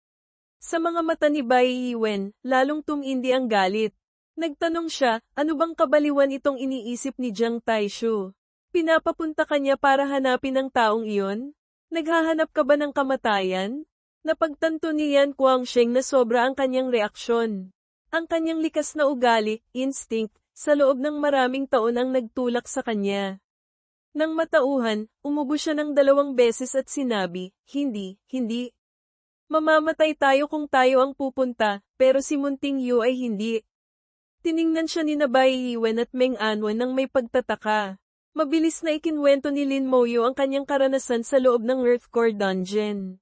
Sa mga mata ni Bai Yiwen, lalong tumindi ang galit. Nagtanong siya, ano bang kabaliwan itong iniisip ni Jiang Taishu? Pinapapunta ka niya para hanapin ang taong iyon? Naghahanap ka ba ng kamatayan? Napagtanto ni Yan Guangsheng na sobra ang kanyang reaksyon. Ang kanyang likas na ugali, instinct, sa loob ng maraming taon ang nagtulak sa kanya. Nang matauhan, umubo siya ng 2 beses at sinabi, hindi. Mamamatay tayo kung tayo ang pupunta, pero si Munting Yu ay hindi. Tiningnan siya ni Bai Yiwen at Meng Anwen nang may pagtataka. Mabilis na ikinwento ni Lin Moyo ang kanyang karanasan sa loob ng Earthcore Dungeon.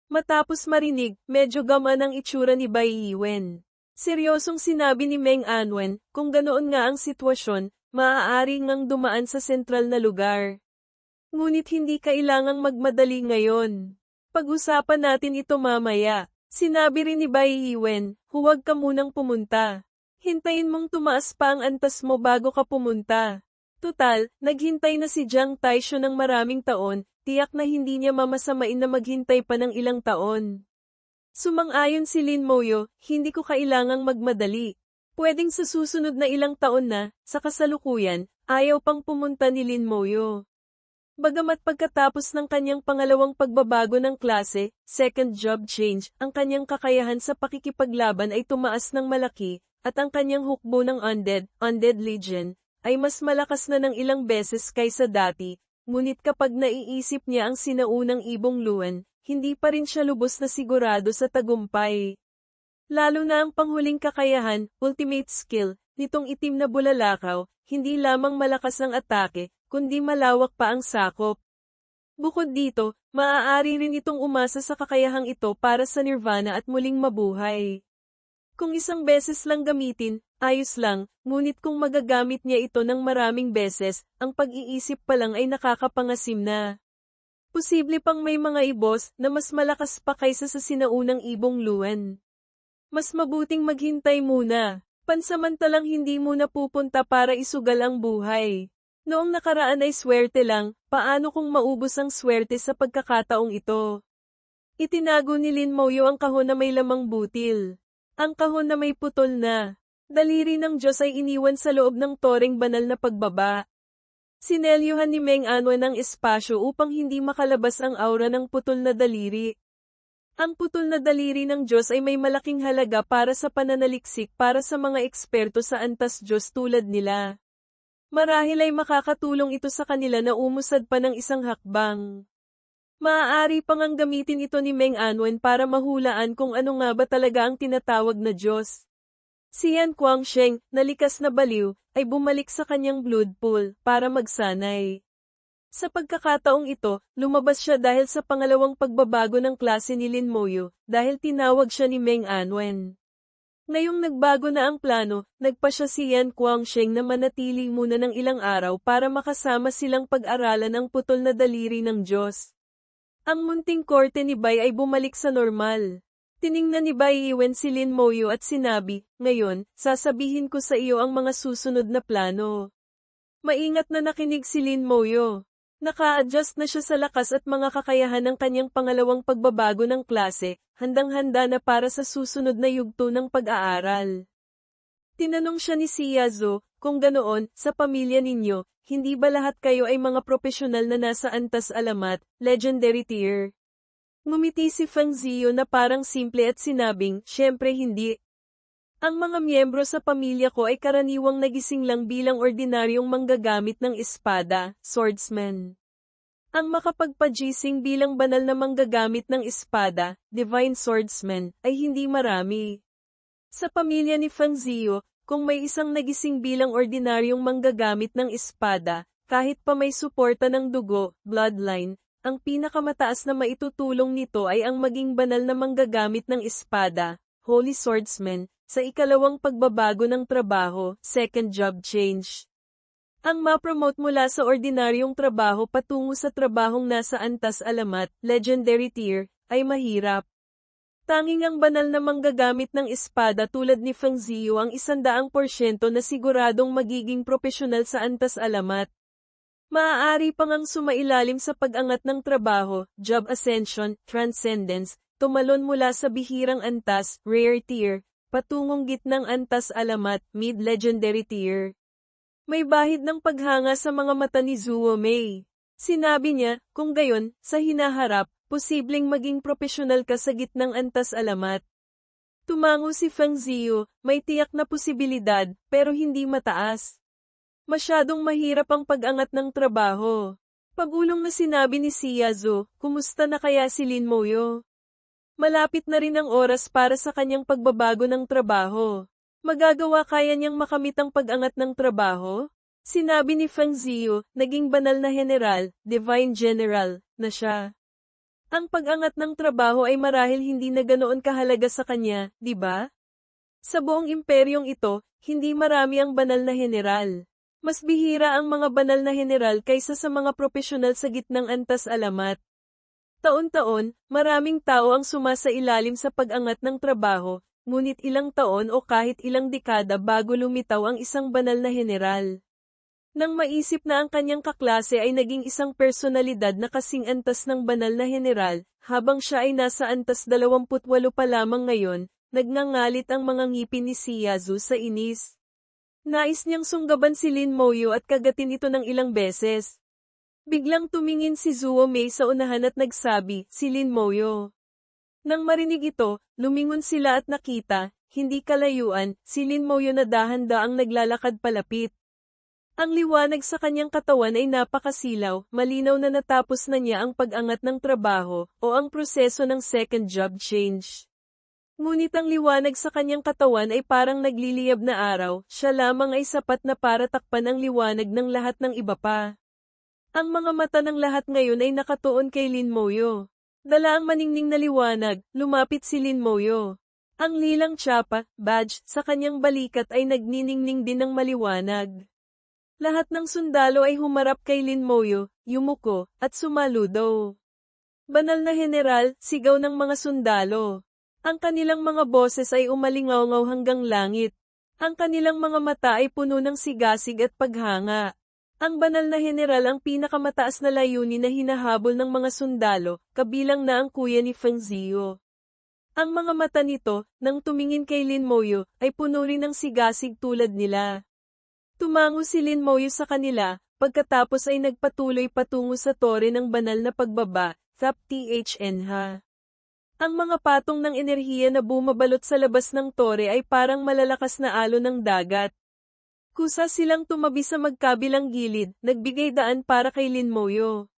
Matapos marinig, medyo gaman ang itsura ni Bai Yiwen. Seryosong sinabi ni Meng Anwen, kung ganoon nga ang sitwasyon, maaari ngang dumaan sa sentral na lugar. Ngunit hindi kailangang magmadali ngayon. Pag-usapan natin ito mamaya. Sinabi rin ni Bai Yiwen, huwag ka munang pumunta. Hintayin mong tumaas pa ang antas mo bago ka pumunta. Tutal, naghintay na si Jiang Taishu ng maraming taon, tiyak na hindi niya mamasamain na maghintay pa ng ilang taon. Sumang-ayon si Lin Moyo, hindi ko kailangang magmadali. Pwedeng sa susunod na ilang taon na, sa kasalukuyan, ayaw pang pumunta ni Lin Moyo. Bagamat pagkatapos ng kanyang pangalawang pagbabago ng klase, second job change, ang kanyang kakayahan sa pakikipaglaban ay tumaas ng malaki, at ang kanyang hukbo ng Undead Legion, ay mas malakas na ng ilang beses kaysa dati, ngunit kapag naiisip niya ang sinaunang Ibong Luan, hindi pa rin siya lubos na sigurado sa tagumpay. Lalo na ang panghuling kakayahan, ultimate skill, nitong itim na bulalakaw, hindi lamang malakas ang atake, kundi malawak pa ang sakop. Bukod dito, maaari rin itong umasa sa kakayahang ito para sa nirvana at muling mabuhay. Kung isang beses lang gamitin, ayos lang, ngunit kung magagamit niya ito ng maraming beses, ang pag-iisip pa lang ay nakakapangasim na. Posible pang may mga ibos na mas malakas pa kaysa sa sinaunang Ibong Luan. Mas mabuting maghintay muna. Pansamantalang hindi muna pupunta para isugal ang buhay. Noong nakaraan ay swerte lang, paano kung maubos ang swerte sa pagkakataong ito? Itinago ni Lin Moyo ang kahon na may lamang butil. Ang kahon na may putol na daliri ng Diyos ay iniwan sa loob ng toreng banal na pagbaba. Sinelyuhan ni Meng Anwen ang espasyo upang hindi makalabas ang aura ng putol na daliri. Ang putol na daliri ng Diyos ay may malaking halaga para sa pananaliksik para sa mga eksperto sa antas Diyos tulad nila. Marahil ay makakatulong ito sa kanila na umusad pa ng isang hakbang. Maaari pang ang gamitin ito ni Meng Anwen para mahulaan kung ano nga ba talaga ang tinatawag na Diyos. Si Yan Guangsheng, na likas na baliw, ay bumalik sa kanyang blood pool para magsanay. Sa pagkakataong ito, lumabas siya dahil sa pangalawang pagbabago ng klase ni Lin Moyo, dahil tinawag siya ni Meng Anwen. Ngayong nagbago na ang plano, nagpa siya si Yan Guangsheng na manatili muna ng ilang araw para makasama silang pag-aralan ang putol na daliri ng Diyos. Ang munting korte ni Bai ay bumalik sa normal. Tiningnan ni Bai Yiwen si Lin Moyo at sinabi, "Ngayon, sasabihin ko sa iyo ang mga susunod na plano." Maingat na nakinig si Lin Moyo. Naka-adjust na siya sa lakas at mga kakayahan ng kanyang pangalawang pagbabago ng klase, handang-handa na para sa susunod na yugto ng pag-aaral. Tinanong siya ni Siyazo, "Kung ganoon, sa pamilya ninyo, hindi ba lahat kayo ay mga profesional na nasa antas alamat, legendary tier?" Ngumiti si Feng Ziyo na parang simple at sinabing, "Siyempre hindi. Ang mga miyembro sa pamilya ko ay karaniwang nagising lang bilang ordinaryong manggagamit ng espada, swordsman. Ang makapagpagising bilang banal na manggagamit ng espada, divine swordsman, ay hindi marami." Sa pamilya ni Feng Ziyo, kung may isang nagising bilang ordinaryong manggagamit ng espada, kahit pa may suporta ng dugo, bloodline, ang pinakamataas na maitutulong nito ay ang maging banal na manggagamit ng espada, Holy Swordsman, sa ikalawang pagbabago ng trabaho, second job change. Ang ma-promote mula sa ordinaryong trabaho patungo sa trabahong nasa antas alamat, legendary tier, ay mahirap. Tanging ang banal na manggagamit ng espada tulad ni Feng Ziyo ang 100% na siguradong magiging propesyonal sa antas alamat. Maaari pang ang sumailalim sa pag-angat ng trabaho, job ascension, transcendence, tumalon mula sa bihirang antas, rare tier, patungong gitnang antas alamat, mid-legendary tier. May bahid ng paghanga sa mga mata ni Zuo Mei. Sinabi niya, "Kung gayon, sa hinaharap, posibleng maging propesyonal ka sa gitnang antas alamat." Tumango si Feng Ziyo, "May tiyak na posibilidad, pero hindi mataas. Masyadong mahirap ang pag-angat ng trabaho." Pag-ulong na sinabi ni Siyazo, "Kumusta na kaya si Lin Moyo? Malapit na rin ang oras para sa kanyang pagbabago ng trabaho. Magagawa kaya niyang makamit ang pag-angat ng trabaho?" Sinabi ni Feng Ziyo, "Naging banal na general, divine general, na siya. Ang pag-angat ng trabaho ay marahil hindi na ganoon kahalaga sa kanya, di ba? Sa buong imperyong ito, hindi marami ang banal na general. Mas bihira ang mga banal na general kaysa sa mga propesyonal sa gitnang antas alamat. Taon-taon, maraming tao ang sumasailalim sa pag-angat ng trabaho, ngunit ilang taon o kahit ilang dekada bago lumitaw ang isang banal na general. Nang maisip na ang kanyang kaklase ay naging isang personalidad na kasing antas ng banal na general, habang siya ay nasa antas 28 pa lamang ngayon, nagngangalit ang mga ngipin ni Siyazu sa inis. Nais niyang sunggaban si Lin Moyo at kagatin ito ng ilang beses. Biglang tumingin si Zuo Mei sa unahan at nagsabi, "Si Lin Moyo." Nang marinig ito, lumingon sila at nakita, hindi kalayuan, si Lin Moyo na dahan-daang naglalakad palapit. Ang liwanag sa kanyang katawan ay napakasilaw, malinaw na natapos na niya ang pag-angat ng trabaho, o ang proseso ng second job change. Ngunit ang liwanag sa kanyang katawan ay parang nagliliyab na araw, siya lamang ay sapat na para takpan ang liwanag ng lahat ng iba pa. Ang mga mata ng lahat ngayon ay nakatuon kay Lin Moyo. Dala ang maningning na liwanag, lumapit si Lin Moyo. Ang lilang tsapa, badge, sa kanyang balikat ay nagniningning din ng maliwanag. Lahat ng sundalo ay humarap kay Lin Moyo, yumuko, at sumaludo. "Banal na general," sigaw ng mga sundalo. Ang kanilang mga boses ay umalingaw-ngaw hanggang langit. Ang kanilang mga mata ay puno ng sigasig at paghanga. Ang banal na heneral ang pinakamataas na layunin na hinahabol ng mga sundalo, kabilang na ang kuya ni Feng Ziyu. Ang mga mata nito, nang tumingin kay Lin Moyo, ay puno rin ng sigasig tulad nila. Tumango si Lin Moyo sa kanila, pagkatapos ay nagpatuloy patungo sa tore ng banal na pagbaba, THNH. Ang mga patong ng enerhiya na bumabalot sa labas ng tore ay parang malalakas na alon ng dagat. Kusa silang tumabi sa magkabilang gilid, nagbigay daan para kay Lin Moyo.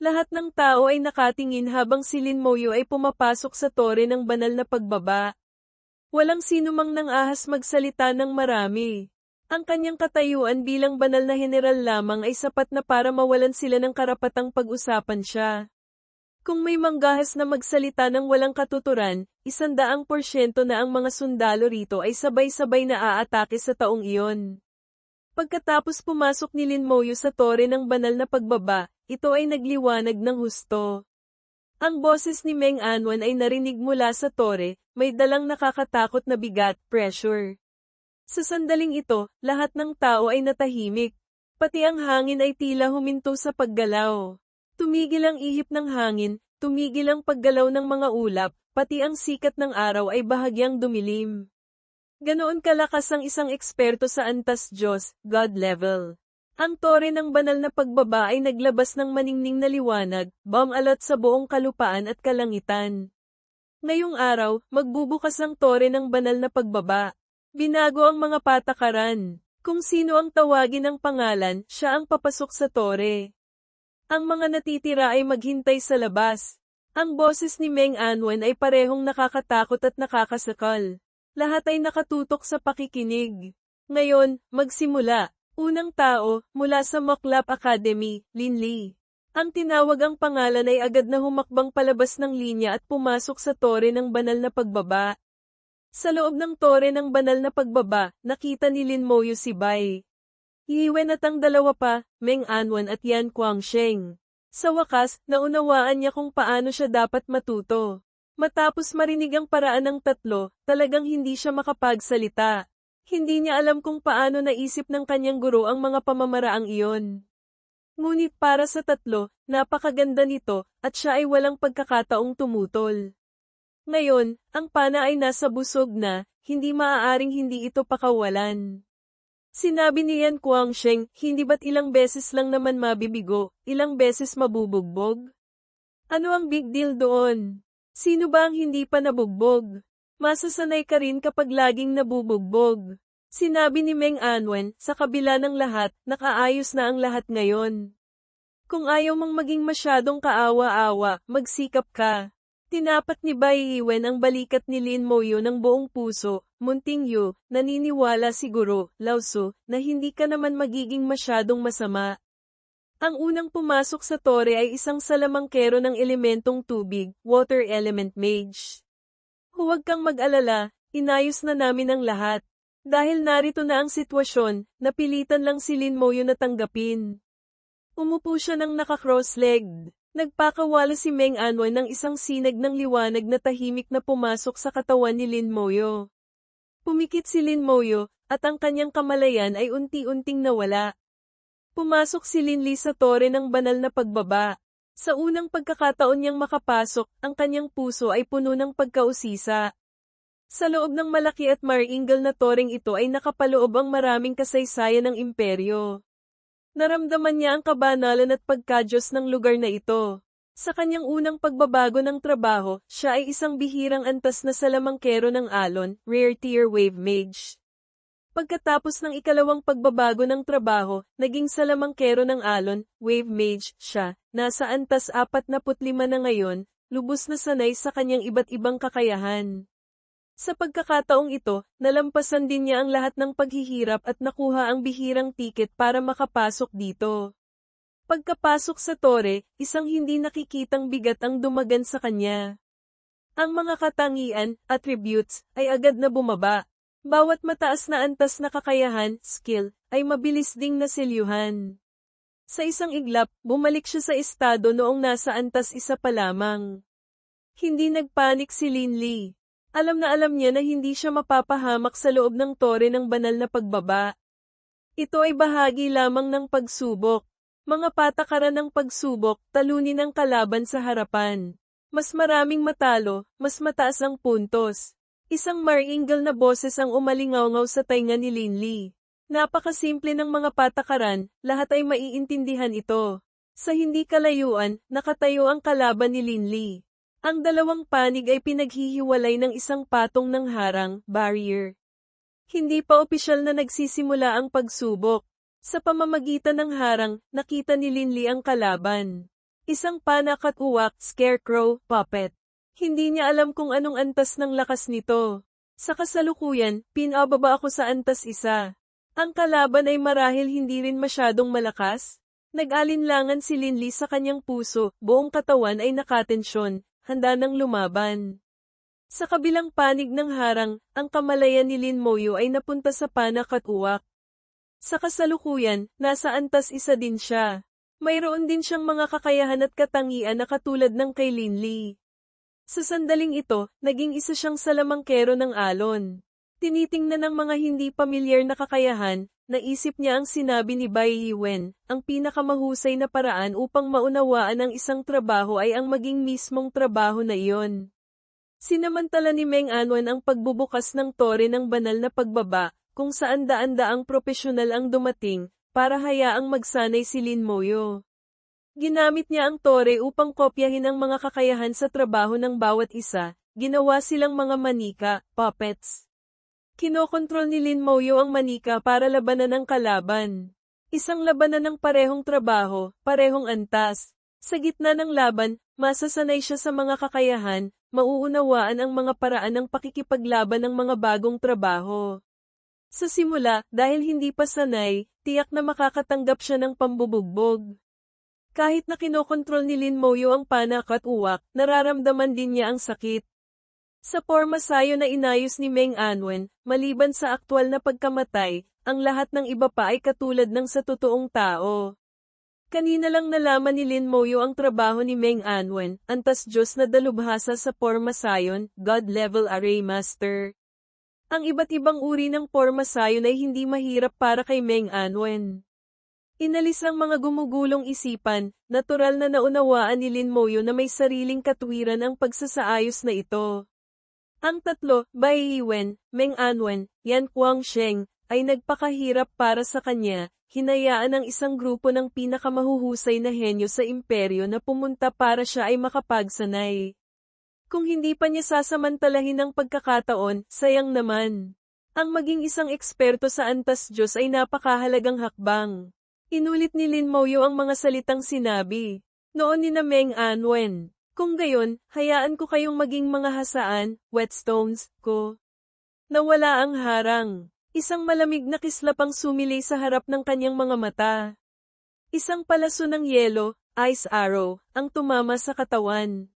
Lahat ng tao ay nakatingin habang si Lin Moyo ay pumapasok sa tore ng banal na pagbaba. Walang sinumang nang ahas magsalita ng marami. Ang kanyang katayuan bilang banal na heneral lamang ay sapat na para mawalan sila ng karapatang pag-usapan siya. Kung may manggahas na magsalita ng walang katuturan, 100% na ang mga sundalo rito ay sabay-sabay na aatake sa taong iyon. Pagkatapos pumasok ni Lin Moyo sa tore ng banal na pagbaba, ito ay nagliwanag ng husto. Ang boses ni Meng Anwan ay narinig mula sa tore, may dalang nakakatakot na bigat, pressure. Sa sandaling ito, lahat ng tao ay natahimik. Pati ang hangin ay tila huminto sa paggalaw. Tumigil ang ihip ng hangin, tumigil ang paggalaw ng mga ulap, pati ang sikat ng araw ay bahagyang dumilim. Ganoon kalakas ang isang eksperto sa antas Diyos, God level. Ang tore ng banal na pagbaba ay naglabas ng maningning na liwanag, bumalot sa buong kalupaan at kalangitan. Ngayong araw, magbubukas ang tore ng banal na pagbaba. Binago ang mga patakaran. Kung sino ang tawagin ng pangalan, siya ang papasok sa tore. Ang mga natitira ay maghintay sa labas. Ang boses ni Meng Anwan ay parehong nakakatakot at nakakasakal. Lahat ay nakatutok sa pakikinig. Ngayon, magsimula. Unang tao, mula sa Moklap Academy, Lin Li. Ang tinawag ang pangalan ay agad na humakbang palabas ng linya at pumasok sa tore ng banal na pagbaba. Sa loob ng tore ng banal na pagbaba, nakita ni Lin Moyo si Bai Yiwen at ang dalawa pa, Meng Anwan at Yan Guangsheng. Sa wakas, naunawaan niya kung paano siya dapat matuto. Matapos marinig ang paraan ng tatlo, talagang hindi siya makapagsalita. Hindi niya alam kung paano naisip ng kanyang guro ang mga pamamaraang iyon. Ngunit para sa tatlo, napakaganda nito, at siya ay walang pagkakataong tumutol. Ngayon, ang pana ay nasa busog na, hindi maaaring hindi ito pakawalan. Sinabi ni Yan Guangsheng, hindi ba't ilang beses lang naman mabibigo, ilang beses mabubugbog? Ano ang big deal doon? Sino ba ang hindi pa nabugbog? Masasanay ka rin kapag laging nabubugbog. Sinabi ni Meng Anwan, sa kabila ng lahat, nakaayos na ang lahat ngayon. Kung ayaw mong maging masyadong kaawa-awa, magsikap ka. Tinapat ni Bai Yiwen ang balikat ni Lin Moyo ng buong puso. Munting Yu, naniniwala siguro, Lausu, na hindi ka naman magiging masyadong masama. Ang unang pumasok sa tore ay isang salamangkero ng elementong tubig, water element mage. Huwag kang mag-alala, inayos na namin ang lahat. Dahil narito na ang sitwasyon, napilitan lang si Lin Moyo na tanggapin. Umupo siya ng naka-cross-legged. Nagpakawala si Meng Anwan ng isang sinag ng liwanag na tahimik na pumasok sa katawan ni Lin Moyo. Pumikit si Lin Moyo, at ang kanyang kamalayan ay unti-unting nawala. Pumasok si Lin Li sa tore ng banal na pagbaba. Sa unang pagkakataon niyang makapasok, ang kanyang puso ay puno ng pagkausisa. Sa loob ng malaki at maringal na toreng ito ay nakapaloob ang maraming kasaysayan ng imperyo. Naramdaman niya ang kabanalan at pagkadyos ng lugar na ito. Sa kanyang unang pagbabago ng trabaho, siya ay isang bihirang antas na salamangkero ng alon, rare tier wave mage. Pagkatapos ng ikalawang pagbabago ng trabaho, naging salamangkero ng alon, wave mage, siya, nasa antas 45 na ngayon, lubos na sanay sa kanyang iba't ibang kakayahan. Sa pagkakataong ito, nalampasan din niya ang lahat ng paghihirap at nakuha ang bihirang tiket para makapasok dito. Pagkapasok sa tore, isang hindi nakikitang bigat ang dumagan sa kanya. Ang mga katangian, attributes, ay agad na bumaba. Bawat mataas na antas na kakayahan, skill, ay mabilis ding naselyuhan. Sa isang iglap, bumalik siya sa estado noong nasa antas 1 pa lamang. Hindi nagpanik si Lin Li. Alam na alam niya na hindi siya mapapahamak sa loob ng tore ng banal na pagbaba. Ito ay bahagi lamang ng pagsubok. Mga patakaran ng pagsubok, talunin ang kalaban sa harapan. Mas maraming matalo, mas mataas ang puntos. Isang maringal na boses ang umalingaw-ngaw sa tainga ni Linli. Napakasimple ng mga patakaran, lahat ay maiintindihan ito. Sa hindi kalayuan, nakatayo ang kalaban ni Linli. Ang dalawang panig ay pinaghihiwalay ng isang patong ng harang, barrier. Hindi pa opisyal na nagsisimula ang pagsubok. Sa pamamagitan ng harang, nakita ni Linli ang kalaban. Isang panak-at-uwak, scarecrow, puppet. Hindi niya alam kung anong antas ng lakas nito. Sa kasalukuyan, pinababa ako sa antas 1. Ang kalaban ay marahil hindi rin masyadong malakas. Nag-alinlangan si Linli sa kanyang puso, buong katawan ay nakatensyon, handa nang lumaban. Sa kabilang panig ng harang, ang kamalayan ni Lin Moyo ay napunta sa panak-at-uwak. Sa kasalukuyan, nasa antas 1 din siya. Mayroon din siyang mga kakayahan at katangian na katulad ng kay Linli. Sa sandaling ito, naging isa siyang salamangkero ng alon. Tinitingnan ng mga hindi pamilyar na kakayahan, naisip niya ang sinabi ni Bai Yiwen, ang pinakamahusay na paraan upang maunawaan ang isang trabaho ay ang maging mismong trabaho na iyon. Sinamantala ni Meng Anwen ang pagbubukas ng tore ng banal na pagbaba, kung saan daan-daang propesyonal ang dumating, para hayaang magsanay si Lin Moyo. Ginamit niya ang tore upang kopyahin ang mga kakayahan sa trabaho ng bawat isa, ginawa silang mga manika, puppets. Kinokontrol ni Lin Moyo ang manika para labanan ang kalaban. Isang labanan ng parehong trabaho, parehong antas. Sa gitna ng laban, masasanay siya sa mga kakayahan, mauunawaan ang mga paraan ng pakikipaglaban ng mga bagong trabaho. Sa simula, dahil hindi pa sanay, tiyak na makakatanggap siya ng pambubugbog. Kahit na kinokontrol ni Lin Moyo ang panak-at-uwak, nararamdaman din niya ang sakit. Sa pormasayo na inayos ni Meng Anwen, maliban sa aktwal na pagkamatay, ang lahat ng iba pa ay katulad ng sa totoong tao. Kanina lang nalaman ni Lin Moyo ang trabaho ni Meng Anwen, antas Diyos na dalubhasa sa pormasayon, God-level array master. Ang iba't ibang uri ng pormasayon ay hindi mahirap para kay Meng Anwen. Inalis ang mga gumugulong isipan, natural na naunawaan ni Lin Moyo na may sariling katwiran ang pagsasaayos na ito. Ang tatlo, Bai Yiwen, Meng Anwen, Yan Guangsheng, ay nagpakahirap para sa kanya, hinayaan ng isang grupo ng pinakamahuhusay na henyo sa imperyo na pumunta para siya ay makapagsanay. Kung hindi pa niya sasamantalahin ang pagkakataon, sayang naman. Ang maging isang eksperto sa antas Diyos ay napakahalagang hakbang. Inulit ni Lin Moyo ang mga salitang sinabi. Noon ni na Meng Anwen. Kung gayon, hayaan ko kayong maging mga hasaan, whetstones, ko. Nawala ang harang. Isang malamig na kislap ang sumilay sa harap ng kanyang mga mata. Isang palaso ng yelo, ice arrow, ang tumama sa katawan.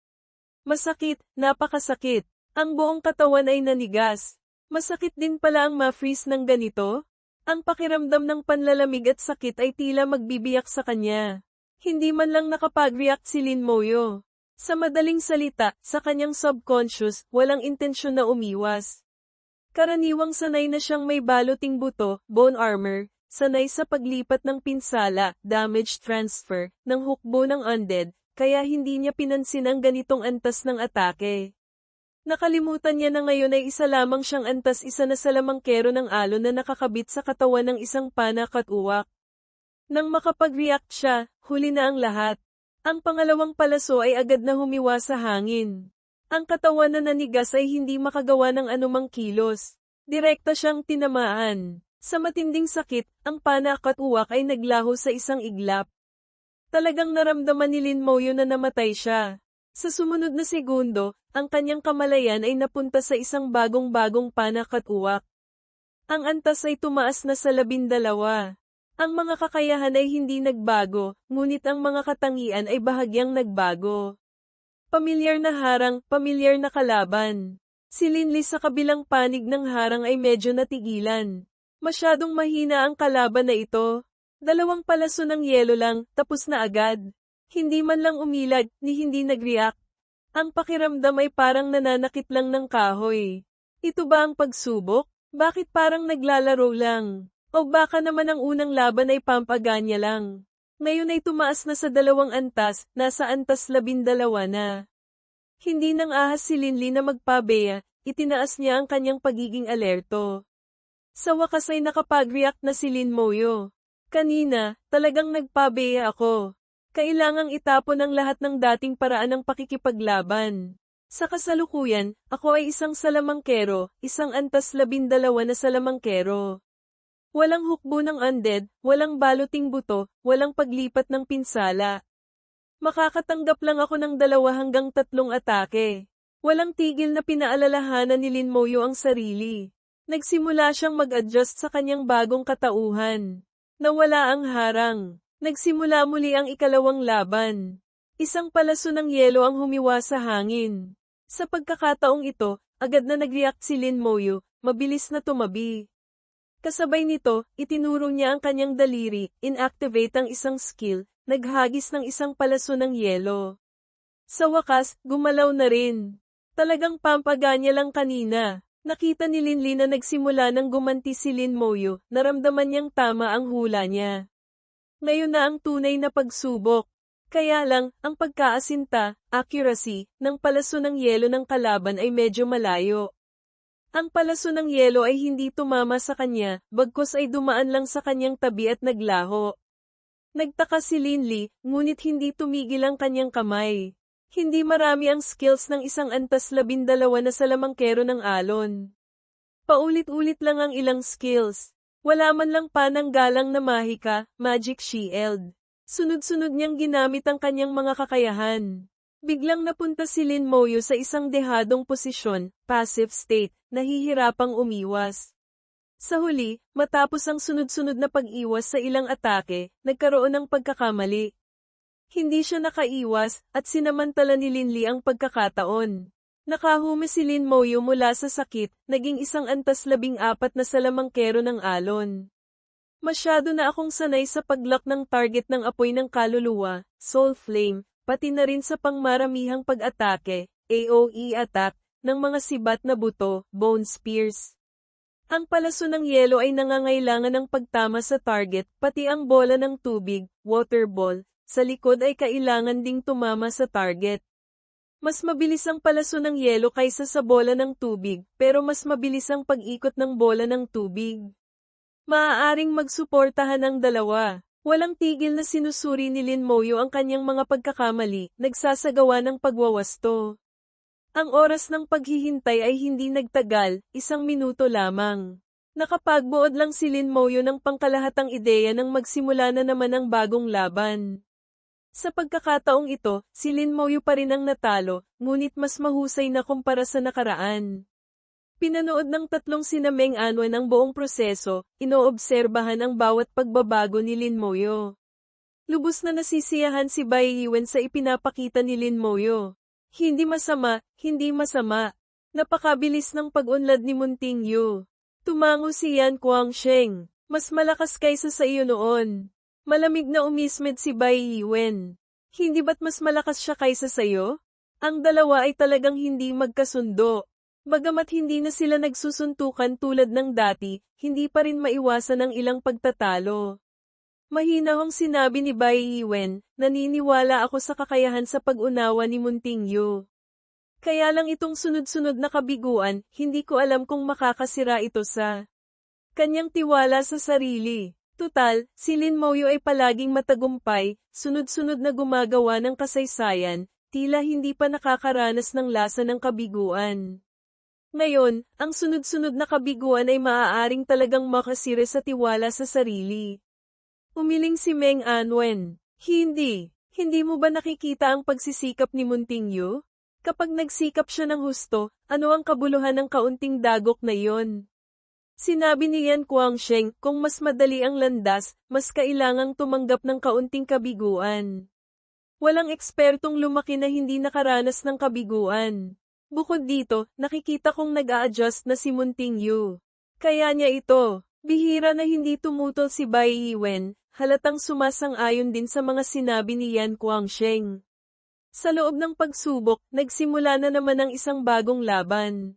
Masakit, napakasakit. Ang buong katawan ay nanigas. Masakit din pala ang ma-freeze ng ganito. Ang pakiramdam ng panlalamig at sakit ay tila magbibiyak sa kanya. Hindi man lang nakapag-react si Lin Moyo. Sa madaling salita, sa kanyang subconscious, walang intensyon na umiwas. Karaniwang sanay na siyang may baluting buto, bone armor, sanay sa paglipat ng pinsala, damage transfer, ng hukbo ng undead, kaya hindi niya pinansin ang ganitong antas ng atake. Nakalimutan niya na ngayon ay isa lamang siyang antas 1 na salamangkero ng alon na nakakabit sa katawan ng isang panak-at-uwak. Nang makapag-react siya, huli na ang lahat. Ang pangalawang palaso ay agad na humiwa sa hangin. Ang katawan na nanigas ay hindi makagawa ng anumang kilos. Direkta siyang tinamaan. Sa matinding sakit, ang panak-at-uwak ay naglaho sa isang iglap. Talagang naramdaman ni Lin Moyo na namatay siya. Sa sumunod na segundo, ang kanyang kamalayan ay napunta sa isang bagong-bagong panak-at-uwak. Ang antas ay tumaas na sa 12. Ang mga kakayahan ay hindi nagbago, ngunit ang mga katangian ay bahagyang nagbago. Pamilyar na harang, pamilyar na kalaban. Si Linli sa kabilang panig ng harang ay medyo natigilan. Masyadong mahina ang kalaban na ito. 2 palaso ng yelo lang, tapos na agad. Hindi man lang umilag, ni hindi nag-react. Ang pakiramdam ay parang nananakit lang ng kahoy. Ito ba ang pagsubok? Bakit parang naglalaro lang? O baka naman ang unang laban ay pampaganya lang? Ngayon ay tumaas na sa 2 antas, nasa antas 12 na. Hindi nang ahas si Linli na magpabeya, itinaas niya ang kanyang pagiging alerto. Sa wakas ay nakapag-react na si Lin Moyo. Kanina, talagang nagpabeya ako. Kailangang itapon ang lahat ng dating paraan ng pakikipaglaban. Sa kasalukuyan, ako ay isang salamangkero, isang antas 12 na salamangkero. Walang hukbo ng undead, walang baluting buto, walang paglipat ng pinsala. Makakatanggap lang ako ng 2 hanggang 3 atake. Walang tigil na pinaalalahanan ni Lin Moyo ang sarili. Nagsimula siyang mag-adjust sa kanyang bagong katauhan. Nawala ang harang. Nagsimula muli ang ikalawang laban. Isang palaso ng yelo ang humiwa sa hangin. Sa pagkakataong ito, agad na nag-react si Lin Moyo, mabilis na tumabi. Kasabay nito, itinuro niya ang kanyang daliri, inactivate ang isang skill, naghagis ng isang palaso ng yelo. Sa wakas, gumalaw na rin. Talagang pampaganya lang kanina. Nakita ni Linli na nagsimula ng gumanti si Lin Moyo, naramdaman niyang tama ang hula niya. Ngayon na ang tunay na pagsubok. Kaya lang, ang pagkaasinta, accuracy, ng palaso ng yelo ng kalaban ay medyo malayo. Ang palaso ng yelo ay hindi tumama sa kanya, bagkus ay dumaan lang sa kanyang tabi at naglaho. Nagtaka si Linli, ngunit hindi tumigil ang kanyang kamay. Hindi marami ang skills ng isang antas 12 na salamangkero ng alon. Paulit-ulit lang ang ilang skills. Wala man lang pananggalang na mahika, magic shield. Sunod-sunod niyang ginamit ang kanyang mga kakayahan. Biglang napunta si Lin Moyo sa isang dehadong posisyon, passive state, nahihirapang umiwas. Sa huli, matapos ang sunod-sunod na pag-iwas sa ilang atake, nagkaroon ng pagkakamali. Hindi siya nakaiwas, at sinamantala ni Linli ang pagkakataon. Nakahumi si Lin Moyo mula sa sakit, naging isang antas 14 na salamangkero ng alon. Masyado na akong sanay sa paglock ng target ng apoy ng kaluluwa, soul flame, pati na rin sa pangmaramihang pag-atake, AoE attack, ng mga sibat na buto, bone spears. Ang palaso ng yelo ay nangangailangan ng pagtama sa target, pati ang bola ng tubig, water ball, sa likod ay kailangan ding tumama sa target. Mas mabilis ang palaso ng yelo kaysa sa bola ng tubig, pero mas mabilis ang pag-ikot ng bola ng tubig. Maaaring magsuportahan ang dalawa. Walang tigil na sinusuri ni Lin Moyo ang kanyang mga pagkakamali, nagsasagawa ng pagwawasto. Ang oras ng paghihintay ay hindi nagtagal, 1 minuto lamang. Nakapagbuod lang si Lin Moyo ng pangkalahatang ideya nang magsimula na naman ang bagong laban. Sa pagkakataong ito, si Lin Moyo pa rin ang natalo, ngunit mas mahusay na kumpara sa nakaraan. Pinanood ng 3 sina Meng Anwen ang buong proseso, inoobserbahan ang bawat pagbabago ni Lin Moyo. Lubos na nasisiyahan si Bai Yiwen sa ipinapakita ni Lin Moyo. Hindi masama, hindi masama. Napakabilis ng pag-unlad ni Munting Yu. Tumango si Yan Guangsheng. Mas malakas kaysa sa iyo noon. Malamig na umismed si Bai Yiwen. Hindi ba't mas malakas siya kaysa sayo? Ang dalawa ay talagang hindi magkasundo. Bagamat hindi na sila nagsusuntukan tulad ng dati, hindi pa rin maiwasan ang ilang pagtatalo. Mahinahong sinabi ni Bai Yiwen, naniniwala ako sa kakayahan sa pag-unawa ni Munting Yu. Kaya lang itong sunod-sunod na kabiguan, hindi ko alam kung makakasira ito sa kanyang tiwala sa sarili. Tutal, si Lin Moyo ay palaging matagumpay, sunod-sunod na gumagawa ng kasaysayan, tila hindi pa nakakaranas ng lasa ng kabiguan. Ngayon, ang sunod-sunod na kabiguan ay maaaring talagang makasira sa tiwala sa sarili. Umiling si Meng Anwen. Hindi mo ba nakikita ang pagsisikap ni Munting Yu? Kapag nagsikap siya ng husto, ano ang kabuluhan ng kaunting dagok na iyon? Sinabi ni Yan Guangsheng, kung mas madali ang landas, mas kailangang tumanggap ng kaunting kabiguan. Walang ekspertong lumaki na hindi nakaranas ng kabiguan. Bukod dito, nakikita kong nag-a-adjust na si Munting Yu. Kaya niya ito. Bihira na hindi tumutol si Bai Yiwen, halatang sumasang-ayon din sa mga sinabi ni Yan Guangsheng. Sa loob ng pagsubok, nagsimula na naman ang isang bagong laban.